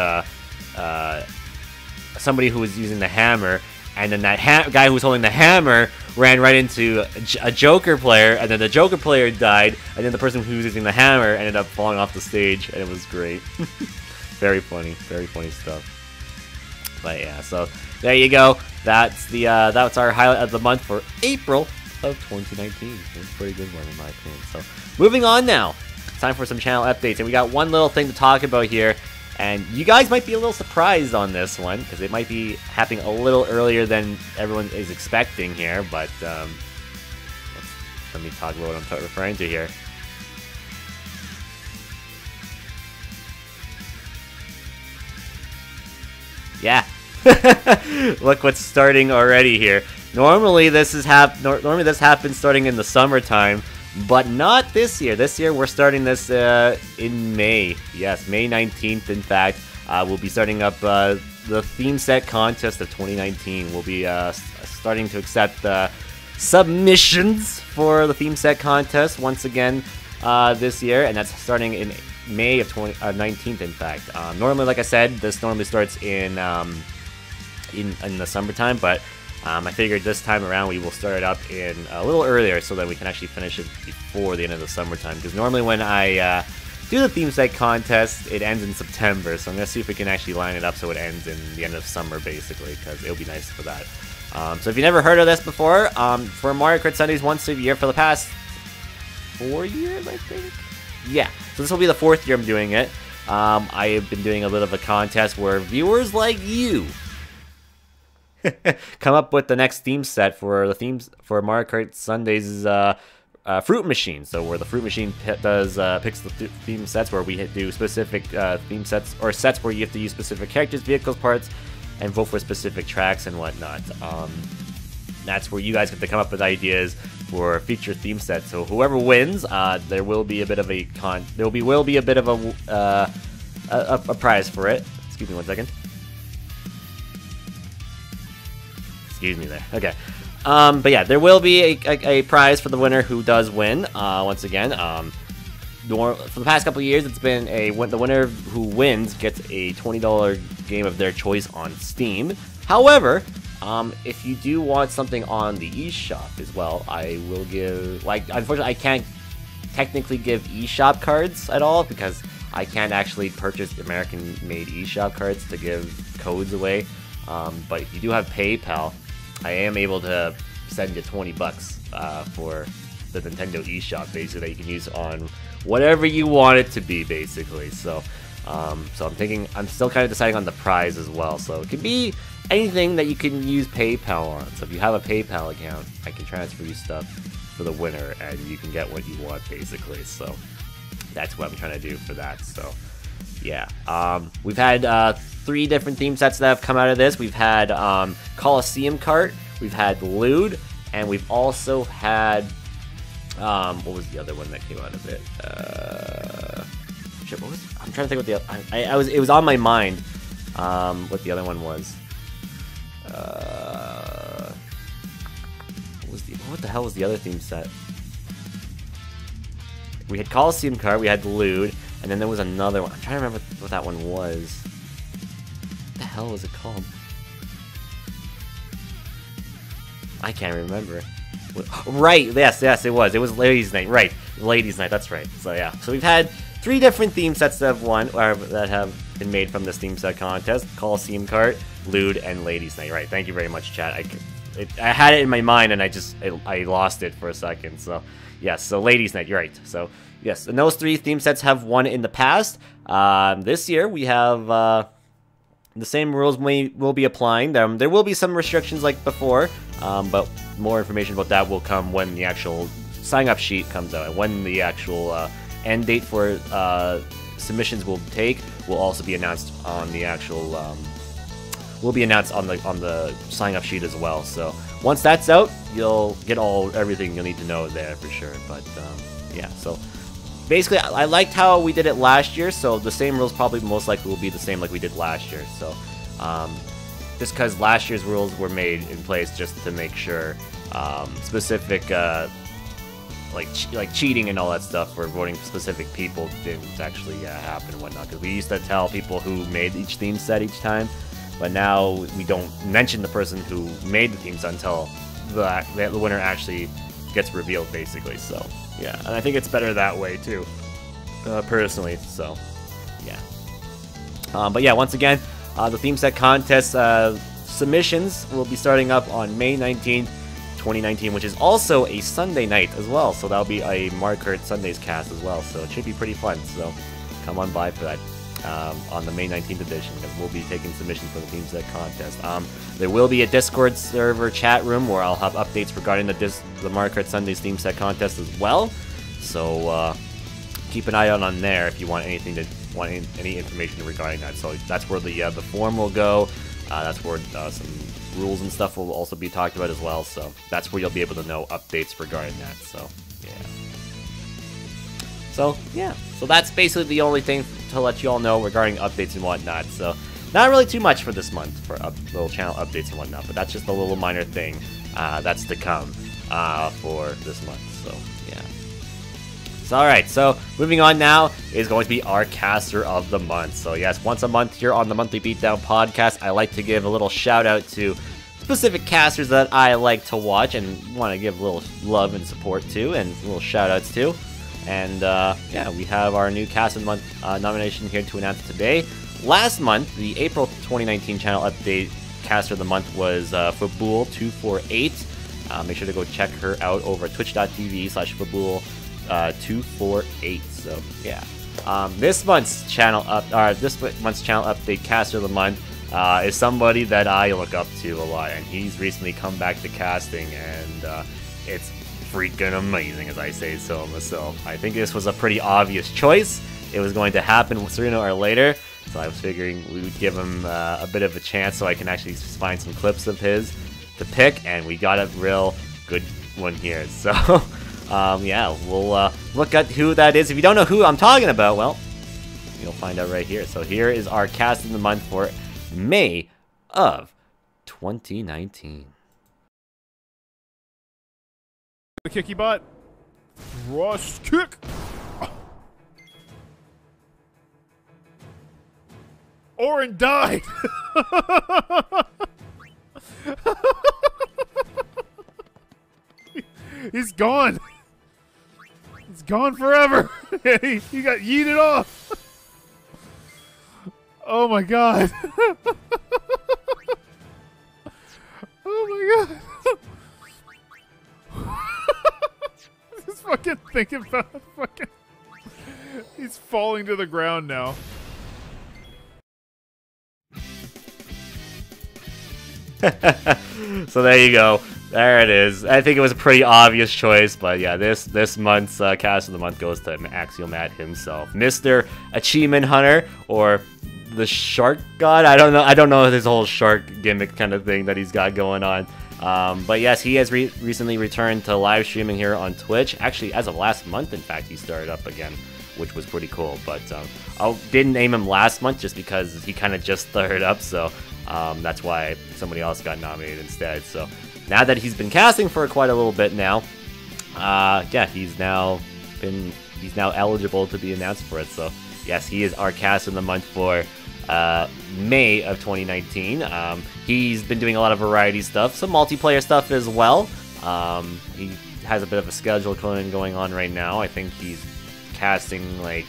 somebody who was using the hammer, and then that guy who was holding the hammer ran right into a Joker player, and then the Joker player died, and then the person who was using the hammer ended up falling off the stage, and it was great. Very funny stuff. But yeah, so there you go. That's our highlight of the month for April of 2019. It was a pretty good one in my opinion. So moving on now, it's time for some channel updates, and we got one little thing to talk about here. And you guys might be a little surprised on this one, because it might be happening a little earlier than everyone is expecting here, but let me talk about what I'm referring to here. Yeah. Look what's starting already here. Normally this happens starting in the summertime, but not this year. This year we're starting this in May. Yes, May 19th, in fact. We'll be starting up the theme set contest of 2019. We'll be starting to accept submissions for the theme set contest once again this year, and that's starting in May of 19th, in fact. Normally, like I said, this normally starts in the summertime, but I figured this time around we will start it up in a little earlier so that we can actually finish it before the end of the summertime. Because normally when I do the theme set contest, it ends in September. So I'm going to see if we can actually line it up so it ends in the end of summer, basically, because it'll be nice for that. So if you've never heard of this before, for Mario Kart Sundays once a year for the past 4 years, I think? Yeah, so this will be the 4th year I'm doing it. I have been doing a bit of a contest where viewers like you come up with the next theme set for the themes for Mario Kart Sundays Fruit Machine. So where the Fruit Machine picks the theme sets, where we do specific theme sets, or sets where you have to use specific characters, vehicles, parts, and vote for specific tracks and whatnot. That's where you guys get to come up with ideas for future theme sets. So whoever wins, there will be a bit of a prize for it. Excuse me one second. Excuse me there. Okay. But yeah, there will be a prize for the winner who does win. Once again, for the past couple of years, it's been the winner who wins gets a $20 game of their choice on Steam. However, if you do want something on the eShop as well, I will give, unfortunately, I can't technically give eShop cards at all because I can't actually purchase American-made eShop cards to give codes away. But if you do have PayPal, I am able to send you $20 for the Nintendo eShop, basically, that you can use on whatever you want it to be, basically. So I'm still kind of deciding on the prize as well. So it could be anything that you can use PayPal on. So if you have a PayPal account, I can transfer you stuff for the winner, and you can get what you want, basically. So that's what I'm trying to do for that. So yeah, we've had 3 different theme sets that have come out of this. We've had Coliseum Kart, we've had Lude, and we've also had what was the other one that came out of it? Shit, I'm trying to think what the it was on my mind what the other one was. What the hell was the other theme set? We had Coliseum Kart, we had Lude, and then there was another one. I'm trying to remember what that one was. What the hell was it called? I can't remember. Right, yes, it was. It was Ladies' Night, right. Ladies' Night, that's right. So yeah, so we've had 3 different theme sets that have won, or that have been made from this theme set contest: Coliseum Kart, Lude, and Ladies' Night. Right, thank you very much, chat. I had it in my mind, and I lost it for a second. So yes, so Ladies' Night, you're right. So yes, and those 3 theme sets have won in the past. This year we have the same rules will be applying. There will be some restrictions like before, but more information about that will come when the actual sign-up sheet comes out, and when the actual end date for submissions will also be announced on the actual will be announced on the sign-up sheet as well. So once that's out, you'll get everything you'll need to know there for sure. But yeah, so basically, I liked how we did it last year, so the same rules probably most likely will be the same like we did last year. So, just because last year's rules were made in place just to make sure specific like cheating and all that stuff for voting specific people didn't actually happen and whatnot. Because we used to tell people who made each theme set each time, but now we don't mention the person who made the themes until the winner actually gets revealed, basically. So yeah, and I think it's better that way too, personally. So yeah, but yeah, once again, the theme set contest submissions will be starting up on May 19th, 2019, which is also a Sunday night as well. So that'll be a Mario Kart Sundays cast as well. So it should be pretty fun. So come on by for that on the May 19th edition, because we'll be taking submissions for the theme set contest. There will be a Discord server chat room where I'll have updates regarding the Mario Kart Sundays theme set contest as well. So keep an eye out on there if you want any information regarding that. So that's where the forum will go. That's where some rules and stuff will also be talked about as well. So that's where you'll be able to know updates regarding that. So yeah. So that's basically the only thing to let you all know regarding updates and whatnot. So not really too much for this month for little channel updates and whatnot, but that's just a little minor thing that's to come for this month. So yeah. So alright, so moving on now is going to be our caster of the month. So yes, once a month here on the Monthly Beatdown Podcast, I like to give a little shout out to specific casters that I like to watch and want to give a little love and support to, and little shout outs to. And yeah, we have our new Cast of the Month nomination here to announce today. Last month, the April 2019 channel update Caster of the Month was Fabool248. Make sure to go check her out over at twitch.tv/Fabool248. So yeah, this month's channel update Caster of the Month is somebody that I look up to a lot, and he's recently come back to casting, and it's freaking amazing, as I say so myself. I think this was a pretty obvious choice. It was going to happen sooner or later, so I was figuring we would give him a bit of a chance so I can actually find some clips of his to pick, and we got a real good one here. So yeah, we'll look at who that is. If you don't know who I'm talking about, well, you'll find out right here. So here is our Cast of the Month for May of 2019. The kicky butt. Rush kick. Orin died. He's gone. He's gone forever. He got yeeted off. Oh my god. Oh my god. Just fucking thinking about fucking. He's falling to the ground now. So there you go. There it is. I think it was a pretty obvious choice, but yeah, this month's Cast of the Month goes to Axiomat himself, Mr. Achievement Hunter, or the Shark God. I don't know this whole shark gimmick kind of thing that he's got going on. But yes, he has recently returned to live streaming here on Twitch. Actually, as of last month, in fact, he started up again, which was pretty cool. But I didn't name him last month just because he kind of just started up, so that's why somebody else got nominated instead. So now that he's been casting for quite a little bit now, yeah, he's now eligible to be announced for it. So yes, he is our Cast of the Month for May of 2019. He's been doing a lot of variety stuff, some multiplayer stuff as well. He has a bit of a schedule going on right now. I think he's casting like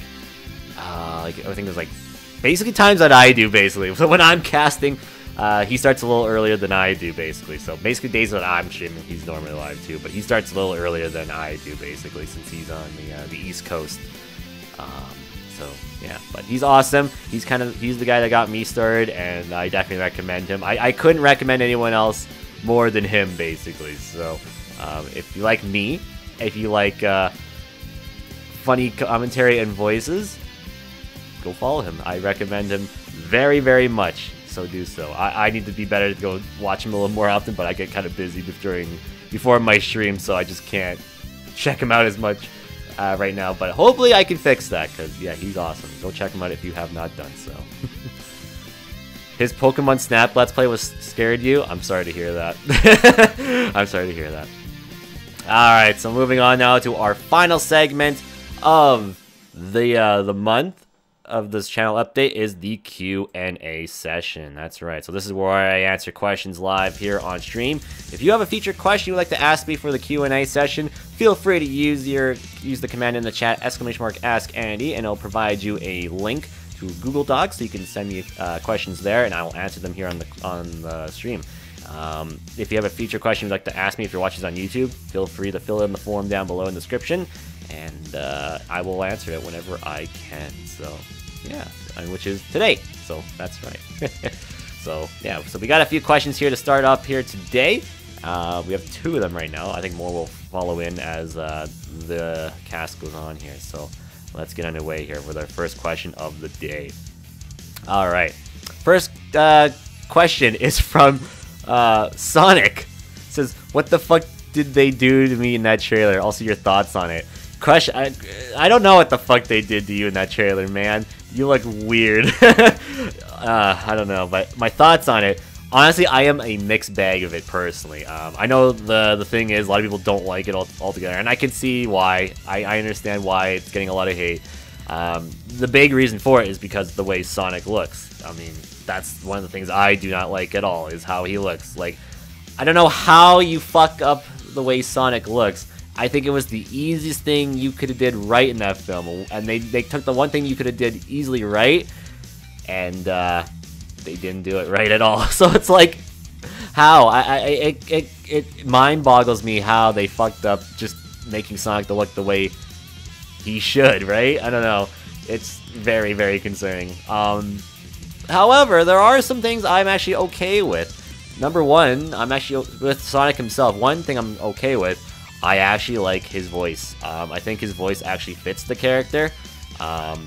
I think it's like basically times that I do basically. So when I'm casting, he starts a little earlier than I do basically. So basically days that I'm streaming, he's normally live too, but he starts a little earlier than I do basically since he's on the East Coast. So yeah, but he's awesome. He's the guy that got me started, and I definitely recommend him. I couldn't recommend anyone else more than him, basically. So if you like me, if you like funny commentary and voices, go follow him. I recommend him very, very much. So do so. I need to be better to go watch him a little more often, but I get kind of busy before my stream, so I just can't check him out as much. right now, but hopefully I can fix that, because, yeah, he's awesome. Go check him out if you have not done so. His Pokemon Snap Let's Play was scared you? I'm sorry to hear that. I'm sorry to hear that. Alright, so moving on now to our final segment of the month of this channel update is the Q&A session. That's right. So this is where I answer questions live here on stream. If you have a featured question you'd like to ask me for the Q&A session, feel free to use the command in the chat !AskAndy, and it'll provide you a link to Google Docs so you can send me questions there, and I will answer them here on the stream. If you have a feature question you'd like to ask me, if you're watching this on YouTube, feel free to fill in the form down below in the description, and I will answer it whenever I can. So yeah, which is today, so that's right. So yeah, so we got a few questions here to start off here today. We have 2 of them right now. I think more will follow in as the cast goes on here. So let's get underway here with our first question of the day. All right, first question is from Sonic. It says, "What the fuck did they do to me in that trailer? Also, your thoughts on it." Question: I don't know what the fuck they did to you in that trailer, man. You look weird. I don't know, but my thoughts on it. Honestly, I am a mixed bag of it personally. I know the thing is a lot of people don't like it altogether, and I can see why. I understand why it's getting a lot of hate. The big reason for it is because of the way Sonic looks. I mean, that's one of the things I do not like at all, is how he looks. Like, I don't know how you fuck up the way Sonic looks. I think it was the easiest thing you could have did right in that film, and they took the one thing you could have did easily right, and they didn't do it right at all. So it's like, how? It mind boggles me how they fucked up just making Sonic to look the way he should, right? I don't know. It's very, very concerning. However, there are some things I'm actually okay with. Number one, I'm actually with Sonic himself. One thing I'm okay with, I actually like his voice. I think his voice actually fits the character,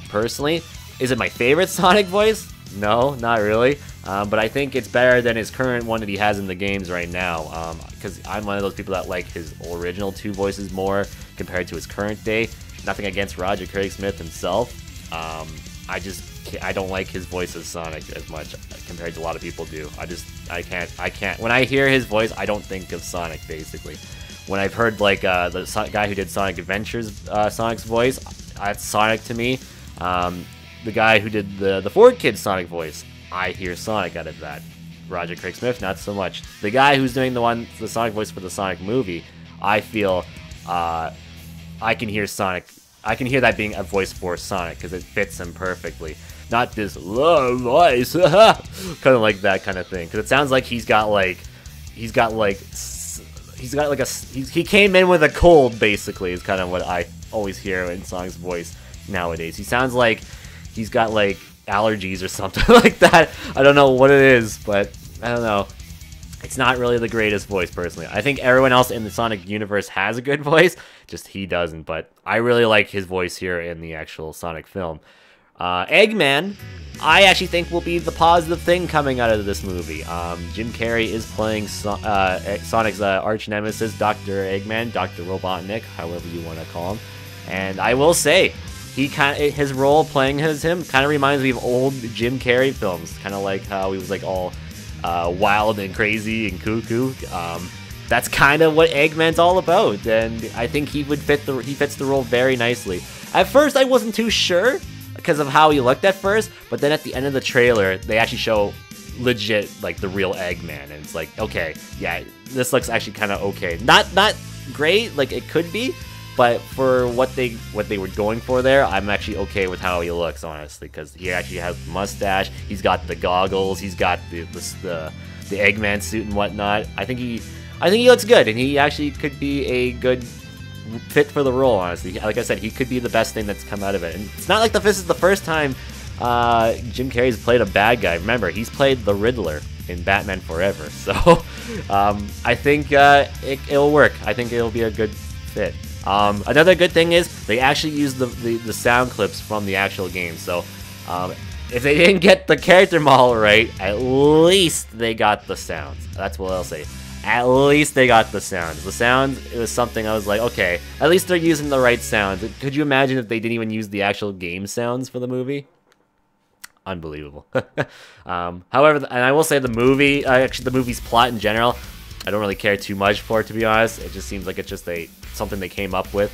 personally. Is it my favorite Sonic voice? No, not really. But I think it's better than his current one that he has in the games right now. Because I'm one of those people that like his original 2 voices more compared to his current day. Nothing against Roger Craig Smith himself. I don't like his voice as Sonic as much compared to a lot of people do. I can't. When I hear his voice, I don't think of Sonic, basically. When I've heard, like, the guy who did Sonic Adventures, Sonic's voice, that's Sonic to me. The guy who did the 4Kids Sonic voice, I hear Sonic out of that. Roger Craig Smith, not so much. The guy who's doing the Sonic voice for the Sonic movie, I feel, I can hear Sonic. I can hear that being a voice for Sonic, because it fits him perfectly. Not this low voice, kind of like that kind of thing. Because it sounds like he came in with a cold, basically, is kind of what I always hear in Sonic's voice nowadays. He sounds like he's got, like, allergies or something like that. I don't know what it is, but I don't know. It's not really the greatest voice, personally. I think everyone else in the Sonic universe has a good voice, just he doesn't, but I really like his voice here in the actual Sonic film. Eggman, I actually think will be the positive thing coming out of this movie. Jim Carrey is playing Sonic's arch nemesis, Dr. Eggman, Dr. Robotnik, however you want to call him. And I will say, his role playing as him kind of reminds me of old Jim Carrey films, kind of like how he was like all wild and crazy and cuckoo. That's kind of what Eggman's all about, and I think he fits the role very nicely. At first, I wasn't too sure because of how he looked at first, but then at the end of the trailer, they actually show legit, like, the real Eggman, and it's like, okay, yeah, this looks actually kind of okay. Not great, like it could be, but for what they were going for there, I'm actually okay with how he looks, honestly, because he actually has the mustache, he's got the goggles, he's got the Eggman suit and whatnot. I think he looks good, and he actually could be a good fit for the role, honestly. Like I said, he could be the best thing that's come out of it. And it's not like this is the first time Jim Carrey's played a bad guy. Remember, he's played the Riddler in Batman Forever. So I think it'll work. I think it'll be a good fit. Another good thing is they actually used the sound clips from the actual game. So if they didn't get the character model right, at least they got the sounds. That's what I'll say. at least they got the sounds. The sound, it was something I was like, okay, at least they're using the right sounds. Could you imagine if they didn't even use the actual game sounds for the movie? Unbelievable. However, and I will say the movie, actually the movie's plot in general, I don't really care too much for it, to be honest. It just seems like it's just something they came up with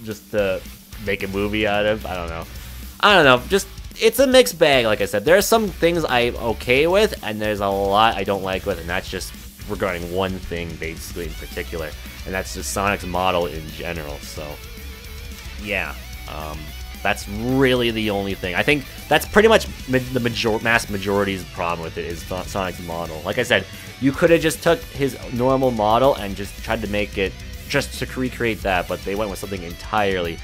just to make a movie out of. I don't know. Just, it's a mixed bag, like I said. There are some things I'm okay with, and there's a lot I don't like with, and that's just regarding one thing, basically, in particular. And that's just Sonic's model in general, so... yeah. That's really the only thing. I think that's pretty much the mass majority's problem with it, is Sonic's model. Like I said, you could have just took his normal model and just tried to make it just to recreate that, but they went with something entirely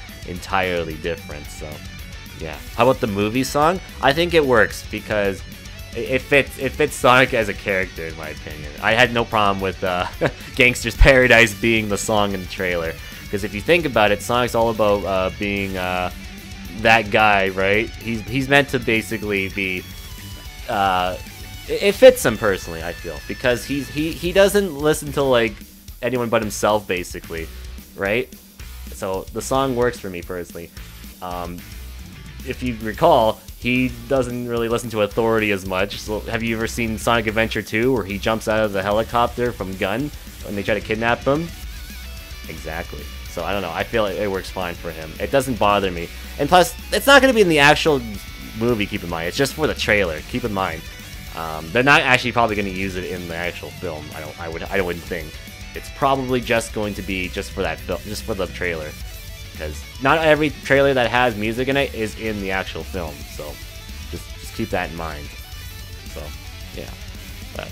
different, so yeah. How about the movie song? I think it works because it fits Sonic as a character, in my opinion. I had no problem with Gangster's Paradise being the song in the trailer, because if you think about it, Sonic's all about being that guy, right? He's meant to basically be. It fits him personally, I feel, because he doesn't listen to like anyone but himself, basically, right? So the song works for me personally. If you recall, he doesn't really listen to authority as much. So have you ever seen Sonic Adventure 2, where he jumps out of the helicopter from Gun when they try to kidnap him? Exactly. So I don't know, I feel it works fine for him. It doesn't bother me. And plus, it's not going to be in the actual movie, keep in mind. It's just for the trailer, keep in mind. They're not actually probably going to use it in the actual film, I wouldn't think. It's probably just going to be just for that film, just for the trailer. Because not every trailer that has music in it is in the actual film, so just keep that in mind. So, yeah.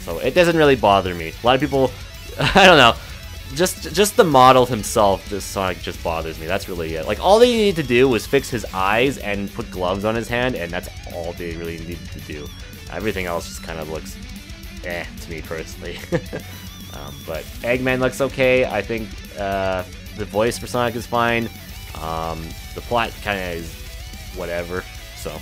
So it doesn't really bother me. A lot of people, I don't know, just the model himself, Sonic just bothers me. That's really it. Like, all they needed to do was fix his eyes and put gloves on his hand, and that's all they really needed to do. Everything else just kind of looks to me personally. But Eggman looks okay. I think the voice for Sonic is fine. The plot kind of is whatever. So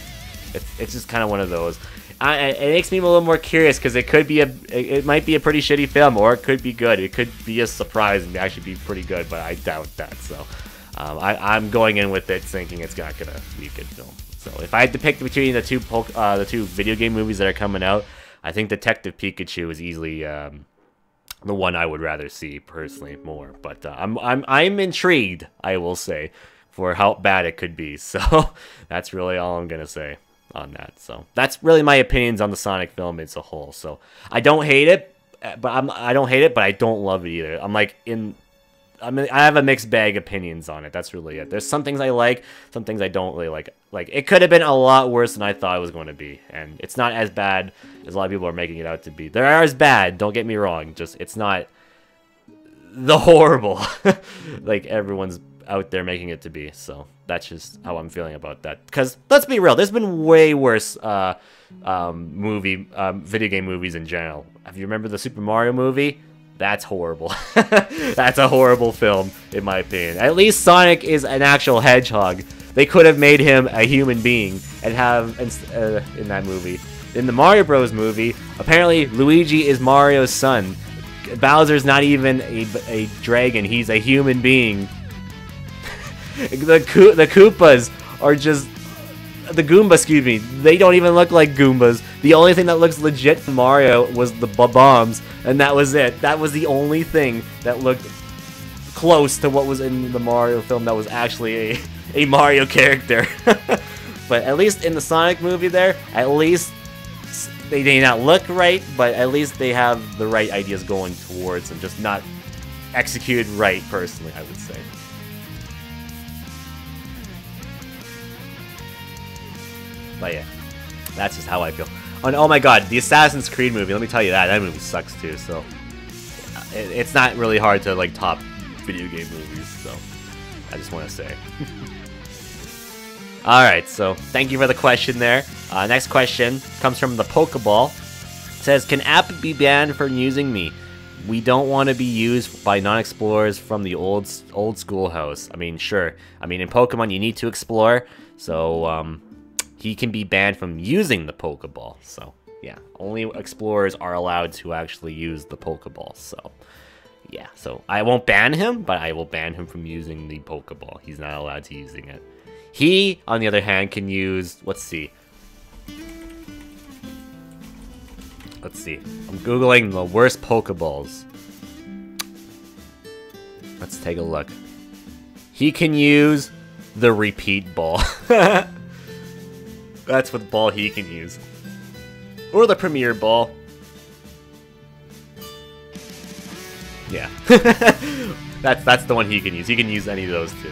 it's just kind of one of those. It makes me a little more curious, because it might be a pretty shitty film, or it could be good. It could be a surprise and actually be pretty good, but I doubt that. So I'm going in with it thinking it's not gonna be a good film. So if I had to pick between the two video game movies that are coming out, I think Detective Pikachu is easily the one I would rather see personally more. But I'm intrigued, I will say, for how bad it could be. So that's really all I'm gonna say on that. So that's really my opinions on the Sonic film as a whole. So I don't hate it, but I don't love it either. I have a mixed bag opinions on it. That's really it. There's some things I like, some things I don't really like. Like, it could have been a lot worse than I thought it was going to be, and it's not as bad as a lot of people are making it out to be. There are as bad, don't get me wrong, just it's not the horrible like everyone's out there making it to be. So that's just how I'm feeling about that. Because let's be real, there's been way worse video game movies in general. If you remember the Super Mario movie, that's horrible. That's a horrible film, in my opinion. At least Sonic is an actual hedgehog. They could have made him a human being and have in that movie. In the Mario Bros. Movie, apparently Luigi is Mario's son. Bowser's not even a dragon. He's a human being. The Koopas are just... The Goombas, excuse me. They don't even look like Goombas. The only thing that looks legit for Mario was the bombs, and that was it. That was the only thing that looked close to what was in the Mario film that was actually a Mario character. But at least in the Sonic movie there, at least they may not look right, but at least they have the right ideas going towards them, just not executed right, personally, I would say. But yeah, that's just how I feel. Oh my god, the Assassin's Creed movie, let me tell you that movie sucks too, so it's not really hard to like top video game movies, so I just want to say. Alright, so thank you for the question there. Next question comes from the Pokeball. It says, can app be banned from using me? We don't want to be used by non-explorers from the old schoolhouse. I mean, sure. I mean, in Pokemon you need to explore, so he can be banned from using the Pokeball. So Yeah, only explorers are allowed to actually use the Pokeball. So, yeah. So I won't ban him, but I will ban him from using the Pokeball. He's not allowed to using it. He, on the other hand, can use. Let's see. Let's see. I'm googling the worst Pokeballs. Let's take a look. He can use the repeat ball. That's what ball he can use. Or the premier ball. Yeah. that's the one he can use. He can use any of those two.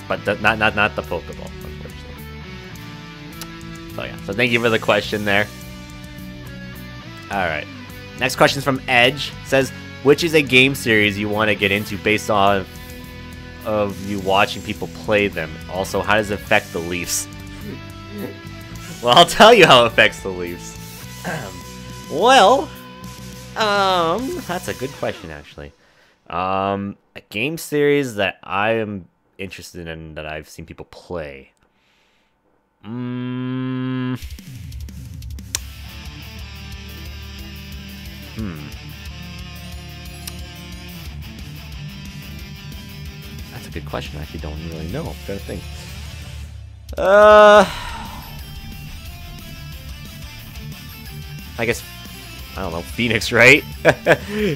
But not the Pokeball, unfortunately. So yeah. So thank you for the question there. Alright. Next question is from Edge. It says, which is a game series you want to get into based on of you watching people play them? Also, how does it affect the Leafs? Well, I'll tell you how it affects the Leafs. Well, that's a good question, actually. A game series that I am interested in that I've seen people play. That's a good question. I actually don't really know. I'm trying to think. I guess, I don't know, Phoenix Wright?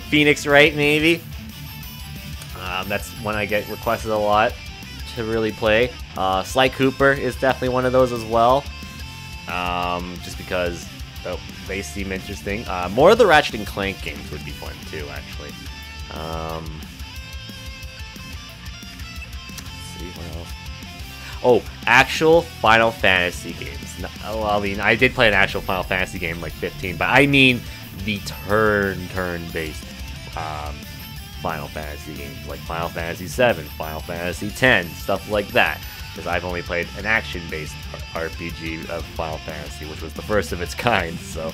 Phoenix Wright, maybe? That's one I get requested a lot to really play. Sly Cooper is definitely one of those as well. Just because they seem interesting. More of the Ratchet and Clank games would be fun too, actually. Let's see, what else? Oh, actual Final Fantasy games. Well, I mean, I did play an actual Final Fantasy game like 15, but I mean the turn-based Final Fantasy games, like Final Fantasy 7, Final Fantasy 10, stuff like that. Because I've only played an action-based RPG of Final Fantasy, which was the first of its kind. So,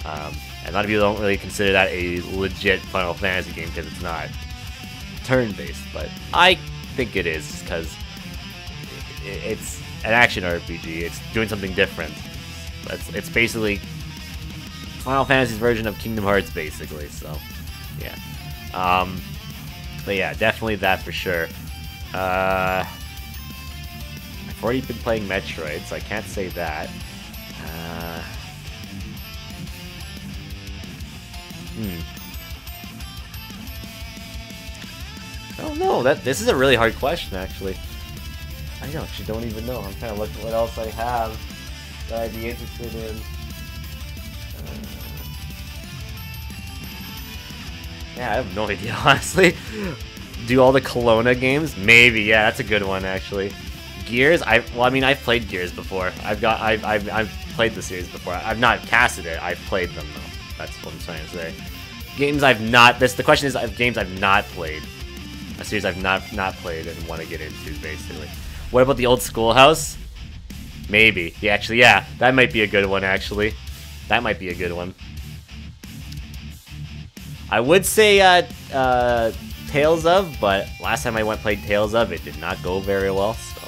and a lot of people don't really consider that a legit Final Fantasy game because it's not turn-based, but I think it is because it's an action RPG. It's doing something different. It's basically Final Fantasy's version of Kingdom Hearts, basically. So, yeah. But yeah, definitely that for sure. I've already been playing Metroid, so I can't say that. I don't know. This is a really hard question, actually. I actually don't even know. I'm trying to look at what else I have that I'd be interested in. Yeah, I have no idea, honestly. Do all the Kelowna games? Maybe. Yeah, that's a good one, actually. Gears? I've played Gears before. I've played the series before. I've not casted it. I've played them though. That's what I'm trying to say. Games I've not. The question is games I've not played. A series I've not played and want to get into, basically. What about the old Schoolhouse? Maybe. Yeah, actually, yeah. That might be a good one, actually. That might be a good one. I would say Tales of, but last time I played Tales of, it did not go very well, so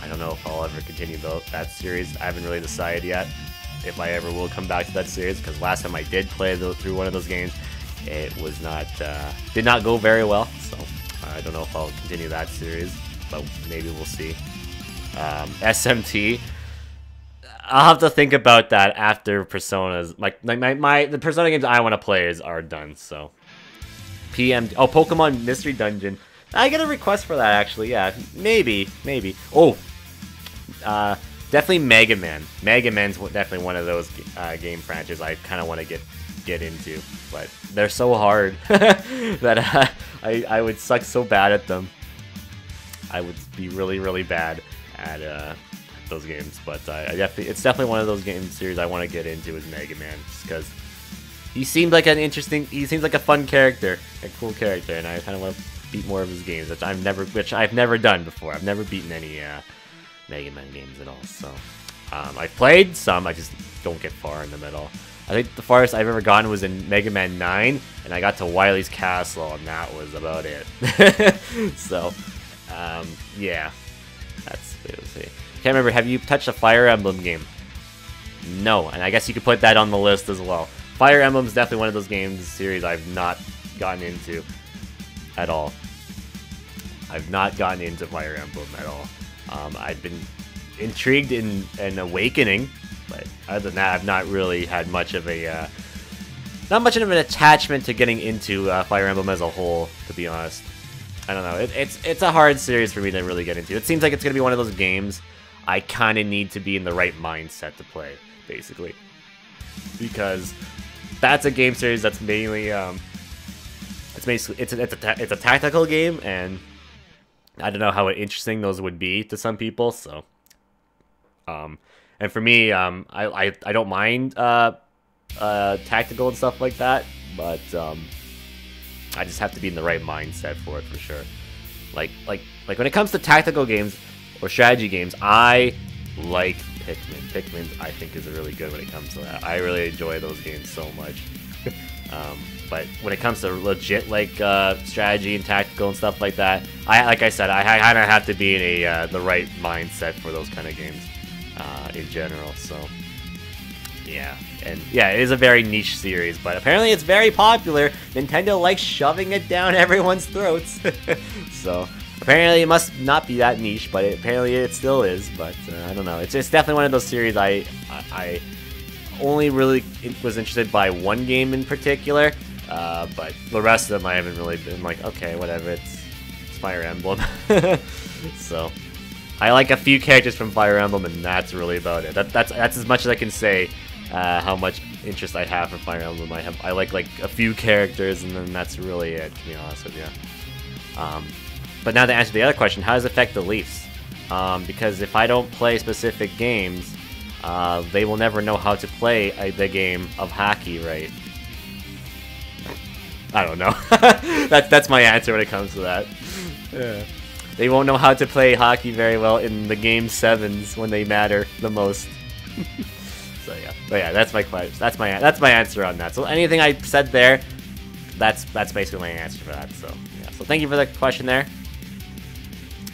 I don't know if I'll ever continue that series. I haven't really decided yet if I ever will come back to that series, because last time I did play through one of those games, it was not did not go very well, so I don't know if I'll continue that series, but maybe we'll see. SMT, I'll have to think about that after Personas. The Persona games I want to play are done. So, Pokemon Mystery Dungeon. I get a request for that, actually. Yeah, maybe. Oh, definitely Mega Man. Mega Man's definitely one of those game franchises I kind of want to get into, but they're so hard that I would suck so bad at them. I would be really bad at those games, but it's definitely one of those game series I want to get into is Mega Man, just because he seems like a fun character, a cool character, and I kind of want to beat more of his games, which I've never done before. I've never beaten any Mega Man games at all. So I've played some, I just don't get far in them at all. I think the farthest I've ever gotten was in Mega Man 9, and I got to Wily's Castle, and that was about it. So, yeah, that's basically. Can't remember. Have you touched a Fire Emblem game? No, and I guess you could put that on the list as well. Fire Emblem is definitely one of those games series I've not gotten into at all. I've not gotten into Fire Emblem at all. I've been intrigued in Awakening, but other than that, I've not really had much of a not much of an attachment to getting into Fire Emblem as a whole, to be honest. I don't know. It's a hard series for me to really get into. It seems like it's gonna be one of those games I kind of need to be in the right mindset to play, basically, because that's a game series that's mainly it's a tactical game, and I don't know how interesting those would be to some people. So, and for me, I don't mind tactical and stuff like that, but I just have to be in the right mindset for it for sure. Like when it comes to tactical games or strategy games, I like Pikmin. Pikmin, I think, is really good when it comes to that. I really enjoy those games so much. But when it comes to legit strategy and tactical and stuff like that, like I said, I kind of have to be in the right mindset for those kind of games in general. So yeah, and yeah, it is a very niche series, but apparently it's very popular. Nintendo likes shoving it down everyone's throats. So apparently it must not be that niche, but apparently it still is. But I don't know. It's definitely one of those series I only really was interested by one game in particular, but the rest of them I haven't really been like, okay, whatever, it's Fire Emblem. So I like a few characters from Fire Emblem, and that's really about it. That's as much as I can say how much interest I have for Fire Emblem. I like a few characters, and then that's really it, to be honest with you. But now to answer the other question, how does it affect the Leafs? Because if I don't play specific games, they will never know how to play the game of hockey right. I don't know. That's my answer when it comes to that. Yeah. They won't know how to play hockey very well in the game 7s when they matter the most. So yeah, but yeah, that's my question. That's my answer on that. So anything I said there, that's basically my answer for that. So yeah. So thank you for the question there.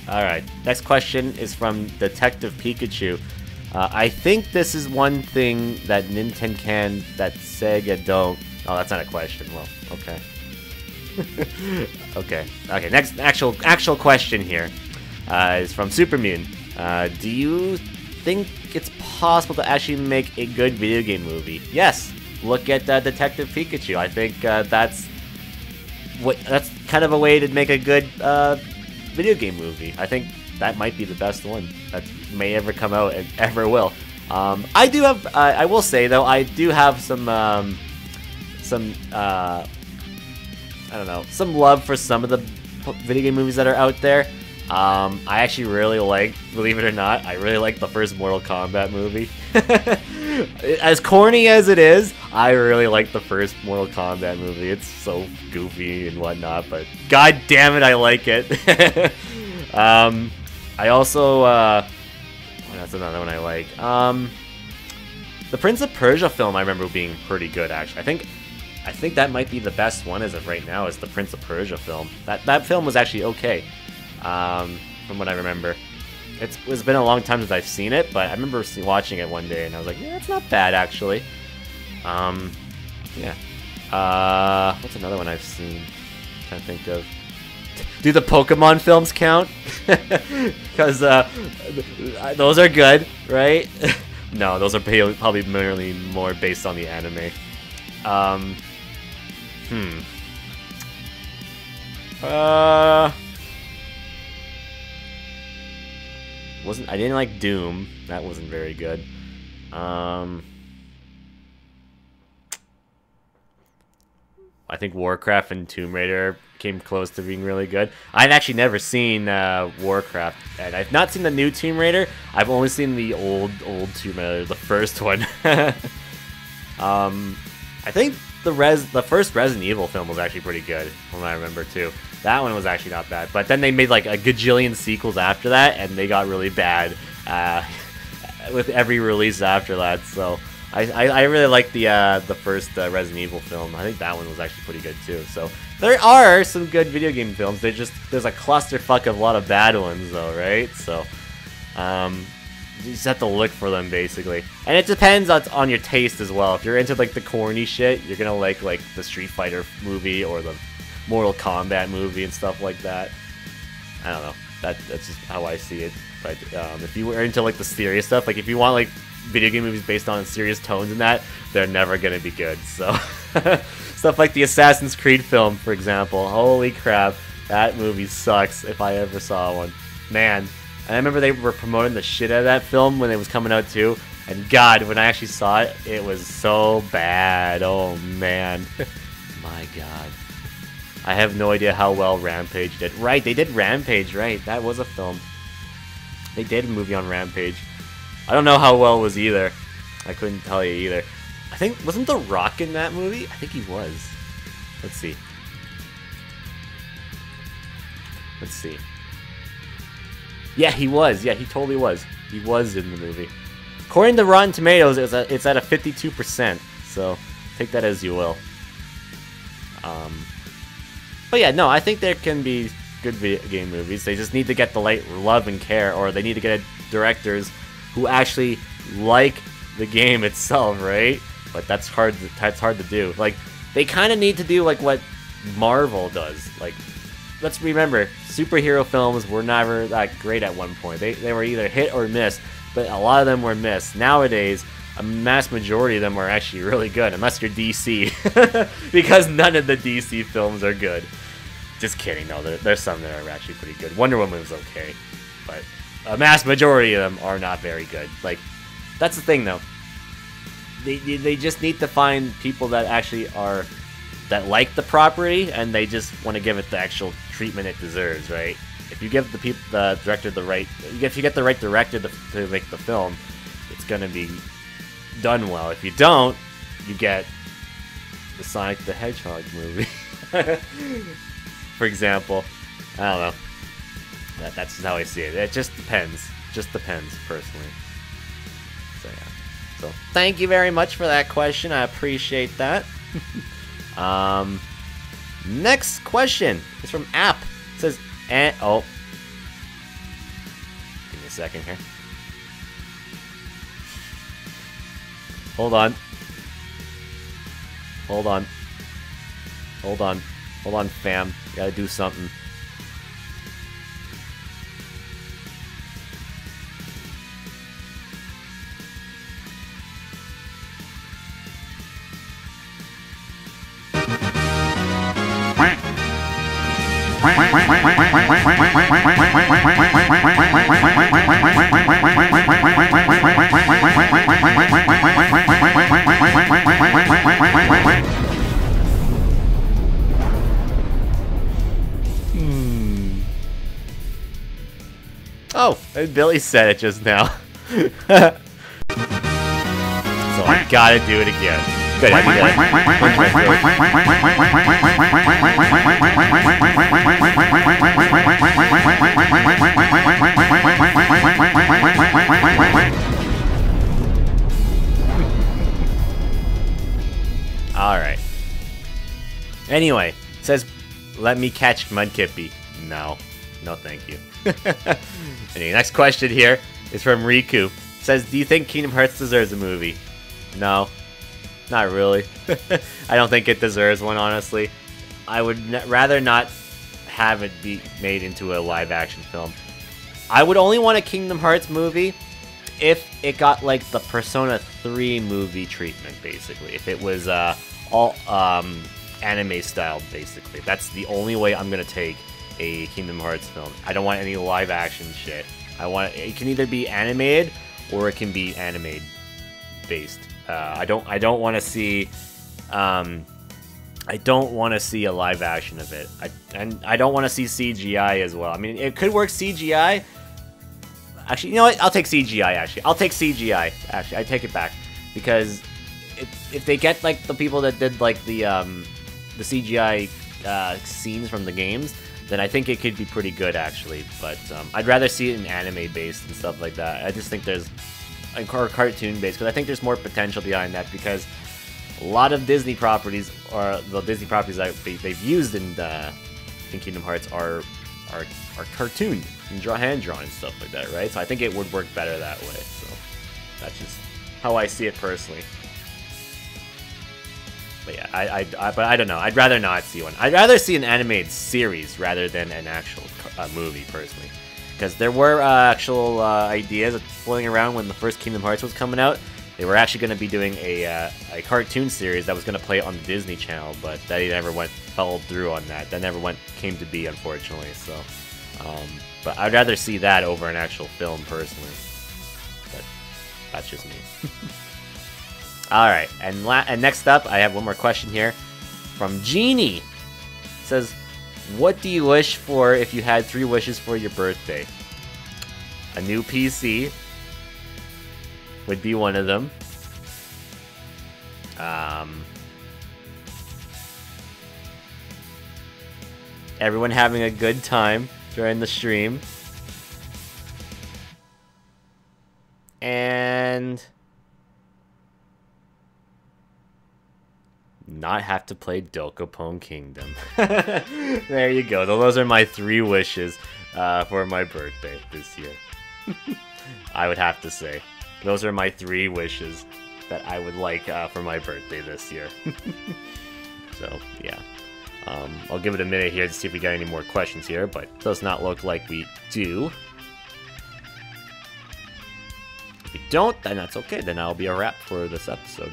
All right, next question is from Detective Pikachu. I think this is one thing that Nintendo can that Sega don't. Oh, that's not a question. Well, okay. Okay. Next actual question here is from Supermune. Do you think it's possible to actually make a good video game movie? Yes. Look at Detective Pikachu. I think that's kind of a way to make a good video game movie. I think that might be the best one that may ever come out and ever will. I do have. I will say though, I do have some I don't know, some love for some of the video game movies that are out there. I actually really like, believe it or not, I really like the first Mortal Kombat movie. As corny as it is, I really like the first Mortal Kombat movie. It's so goofy and whatnot, but god damn it, I like it. I also, that's another one I like. The Prince of Persia film I remember being pretty good, actually. I think that might be the best one as of right now, is the Prince of Persia film. That film was actually okay, from what I remember. It's been a long time since I've seen it, but I remember watching it one day and I was like, yeah, it's not bad actually. Yeah. What's another one I've seen? I'm trying to think of. Do the Pokemon films count? Because those are good, right? No, those are probably merely more based on the anime. I didn't like Doom. That wasn't very good. I think Warcraft and Tomb Raider came close to being really good. I've actually never seen Warcraft, and I've not seen the new Tomb Raider. I've only seen the old Tomb Raider, the first one. I think the first Resident Evil film was actually pretty good, from what I remember too. That one was actually not bad, but then they made like a gajillion sequels after that, and they got really bad with every release after that. So I really like the first Resident Evil film. I think that one was actually pretty good too. So there are some good video game films. There's a clusterfuck of a lot of bad ones though, right? So You just have to look for them, basically. And it depends on your taste as well. If you're into like the corny shit, you're gonna like the Street Fighter movie or the Mortal Kombat movie and stuff like that. I don't know. That's just how I see it. But if you were into like the serious stuff, like if you want like video game movies based on serious tones and that, they're never gonna be good. So stuff like the Assassin's Creed film, for example. Holy crap, that movie sucks if I ever saw one. Man. And I remember they were promoting the shit out of that film when it was coming out too. And God, when I actually saw it, it was so bad. Oh man. My God. I have no idea how well Rampage did. Right, they did Rampage, right. That was a film. They did a movie on Rampage. I don't know how well it was either. I couldn't tell you either. I think, wasn't The Rock in that movie? I think he was. Let's see. Let's see. Yeah, he was. Yeah, he totally was. He was in the movie. According to Rotten Tomatoes, it's at a 52%. So take that as you will. But yeah, no, I think there can be good video game movies. They just need to get the love and care, or they need to get directors who actually like the game itself, right? But that's hard. That's hard to do. Like, they kind of need to do like what Marvel does. Like, let's remember, superhero films were never that great at one point. They were either hit or miss, but a lot of them were missed. Nowadays, a mass majority of them are actually really good, unless you're DC, because none of the DC films are good. Just kidding, no, there's some that are actually pretty good. Wonder Woman was okay, but a mass majority of them are not very good. Like, that's the thing, though. They just need to find people that actually are, that like the property, and they just want to give it the actual treatment it deserves, right? If you give the director the right, if you get the right director to make the film, it's gonna be done well. If you don't, you get the Sonic the Hedgehog movie, for example. I don't know. That's just how I see it. It just depends. Just depends, personally. So yeah. So thank you very much for that question. I appreciate that. Next question is from App. It says, oh, give me a second here. Hold on. Hold on. Hold on. Hold on, fam. Gotta do something. Oh, Billy said it just now. So I gotta do it again. Good, I need Alright. Anyway, it says, let me catch Mudkippy. No. No, thank you. Anyway, next question here is from Riku. It says, do you think Kingdom Hearts deserves a movie? No. Not really. I don't think it deserves one, honestly. I would rather not have it be made into a live-action film. I would only want a Kingdom Hearts movie if it got, like, the Persona 3 movie treatment, basically. If it was all anime-styled, basically. That's the only way I'm gonna take a Kingdom Hearts film. I don't want any live-action shit. It can either be animated or it can be anime-based. I don't want to see a live action of it. I don't want to see CGI as well. I mean, it could work CGI. Actually, you know what? I'll take CGI. Actually, I'll take CGI. Actually, I take it back, because if they get like the people that did like the CGI scenes from the games, then I think it could be pretty good actually. But I'd rather see it in anime based and stuff like that. I just think there's or cartoon based, because I think there's more potential behind that, because a lot of Disney properties, or the Disney properties that they've used in Kingdom Hearts, are are cartooned and hand drawn and stuff like that, right? So I think it would work better that way. So that's just how I see it personally. But yeah, but I don't know. I'd rather not see one. I'd rather see an animated series rather than an actual movie, personally. Because there were actual ideas floating around when the first Kingdom Hearts was coming out. They were actually going to be doing a cartoon series that was going to play on the Disney Channel, but they never followed through on that. That never came to be, unfortunately. So, but I'd rather see that over an actual film, personally. But that's just me. All right, and next up, I have one more question here from Jeannie. It says, what do you wish for if you had 3 wishes for your birthday? A new PC would be one of them. Everyone having a good time during the stream. And not have to play Dokapon Kingdom. There you go. Those are my 3 wishes for my birthday this year. I would have to say. Those are my 3 wishes that I would like for my birthday this year. So, yeah. I'll give it a minute here to see if we got any more questions here, but it does not look like we do. If we don't, then that's okay. Then I'll be a wrap for this episode.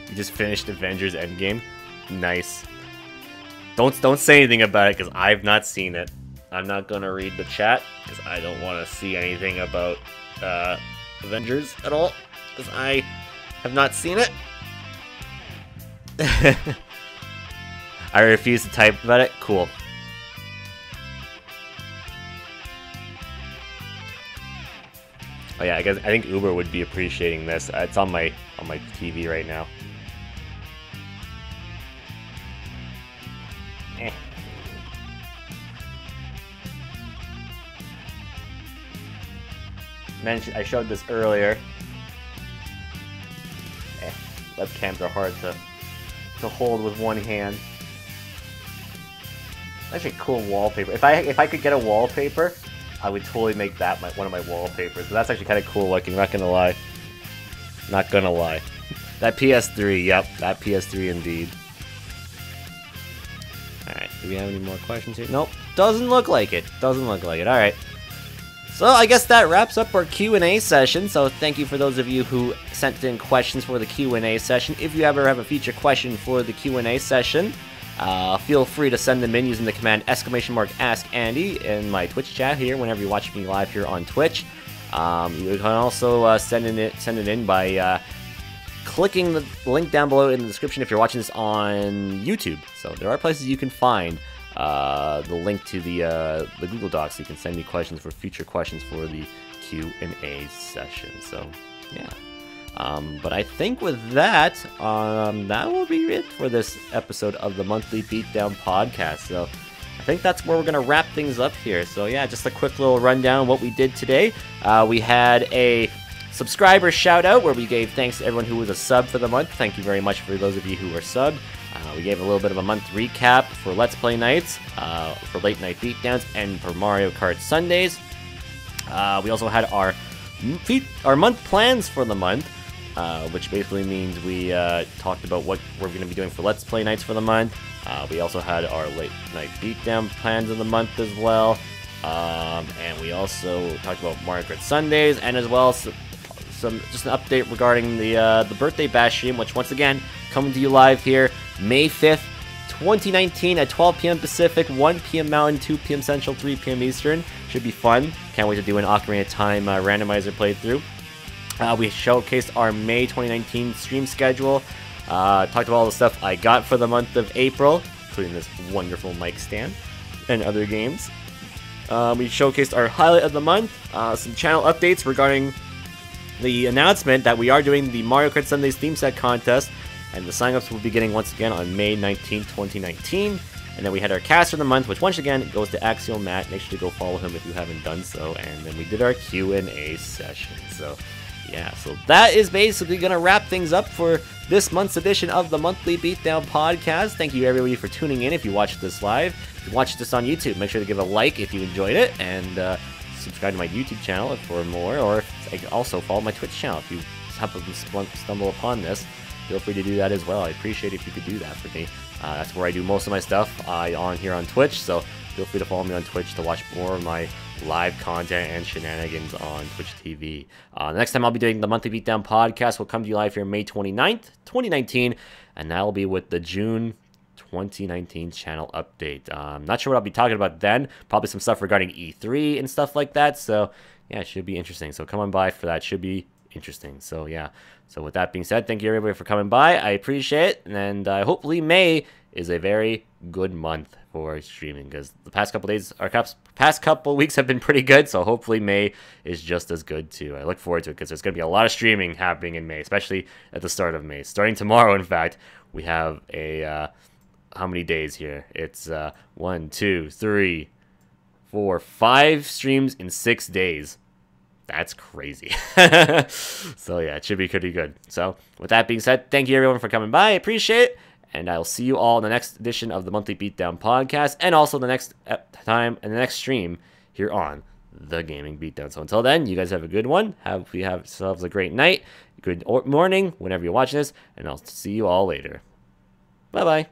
You just finished Avengers Endgame? Nice. Don't say anything about it, because I've not seen it. I'm not gonna read the chat, because I don't want to see anything about Avengers at all, because I have not seen it. I refuse to type about it? Cool. Oh yeah, I think Uber would be appreciating this. It's on my TV right now. I showed this earlier. Webcams are hard to hold with one hand. Actually, cool wallpaper. If I could get a wallpaper, I would totally make that one of my wallpapers. But that's actually kind of cool looking. Not gonna lie. Not gonna lie. That PS3. Yep, that PS3 indeed. All right. Do we have any more questions here? Nope. Doesn't look like it. Doesn't look like it. All right. So I guess that wraps up our Q&A session. So thank you for those of you who sent in questions for the Q&A session. If you ever have a future question for the Q&A session, feel free to send them in using the command !AskAndy in my Twitch chat here whenever you watch me live here on Twitch. You can also send it in by clicking the link down below in the description if you're watching this on YouTube. So there are places you can find the link to the Google Docs, so you can send me questions for future questions for the Q&A session. So, yeah. But I think with that, that will be it for this episode of the Monthly Beatdown Podcast. So, I think that's where we're going to wrap things up here. So, yeah, just a quick little rundown of what we did today. We had a subscriber shout out where we gave thanks to everyone who was a sub for the month. Thank you very much for those of you who were subbed. We gave a little bit of a month recap for Let's Play nights, for Late Night Beatdowns, and for Mario Kart Sundays. We also had our month plans for the month, which basically means we talked about what we're going to be doing for Let's Play nights for the month. We also had our Late Night Beatdown plans of the month as well. And we also talked about Mario Kart Sundays, and as well just an update regarding the birthday bash stream, which once again coming to you live here May 5th, 2019 at 12 p.m. Pacific, 1 p.m. Mountain, 2 p.m. Central, 3 p.m. Eastern. Should be fun. Can't wait to do an Ocarina of Time randomizer playthrough. We showcased our May 2019 stream schedule. Talked about all the stuff I got for the month of April, including this wonderful mic stand and other games. We showcased our highlight of the month, some channel updates regarding the announcement that we are doing the Mario Kart Sundays theme set contest, and the signups will be beginning once again on May 19, 2019. And then we had our caster of the month, which once again goes to Axial Matt. Make sure to go follow him if you haven't done so. And then we did our Q&A session. So yeah, so that is basically going to wrap things up for this month's edition of the Monthly Beatdown Podcast. Thank you everybody for tuning in. If you watched this live, if you watched this on YouTube, make sure to give a like if you enjoyed it, and subscribe to my YouTube channel for more, or also follow my Twitch channel if you happen to stumble upon this. Feel free to do that as well. I appreciate it if you could do that for me. That's where I do most of my stuff on here on Twitch, so feel free to follow me on Twitch to watch more of my live content and shenanigans on Twitch TV. The next time I'll be doing the Monthly Beatdown Podcast will come to you live here May 29th, 2019, and that'll be with the June 2019 channel update. I'm not sure what I'll be talking about then. Probably some stuff regarding E3 and stuff like that, so yeah, it should be interesting. So come on by for that. Should be interesting. So yeah, so with that being said, thank you everybody for coming by. I appreciate it, and hopefully May is a very good month for streaming, because the past couple days, our past couple weeks have been pretty good, so hopefully May is just as good too. I look forward to it, because there's going to be a lot of streaming happening in May, especially at the start of May. Starting tomorrow, in fact, we have a how many days here? It's 1, 2, 3, 4, 5 streams in 6 days. That's crazy. So yeah, it should be pretty good. So with that being said, thank you everyone for coming by. I appreciate it. And I'll see you all in the next edition of the Monthly Beatdown Podcast, and also the next time and the next stream here on the Gaming Beatdown. So until then, you guys have a good one. Have yourselves a great night, good morning, whenever you're watching this, and I'll see you all later. Bye-bye.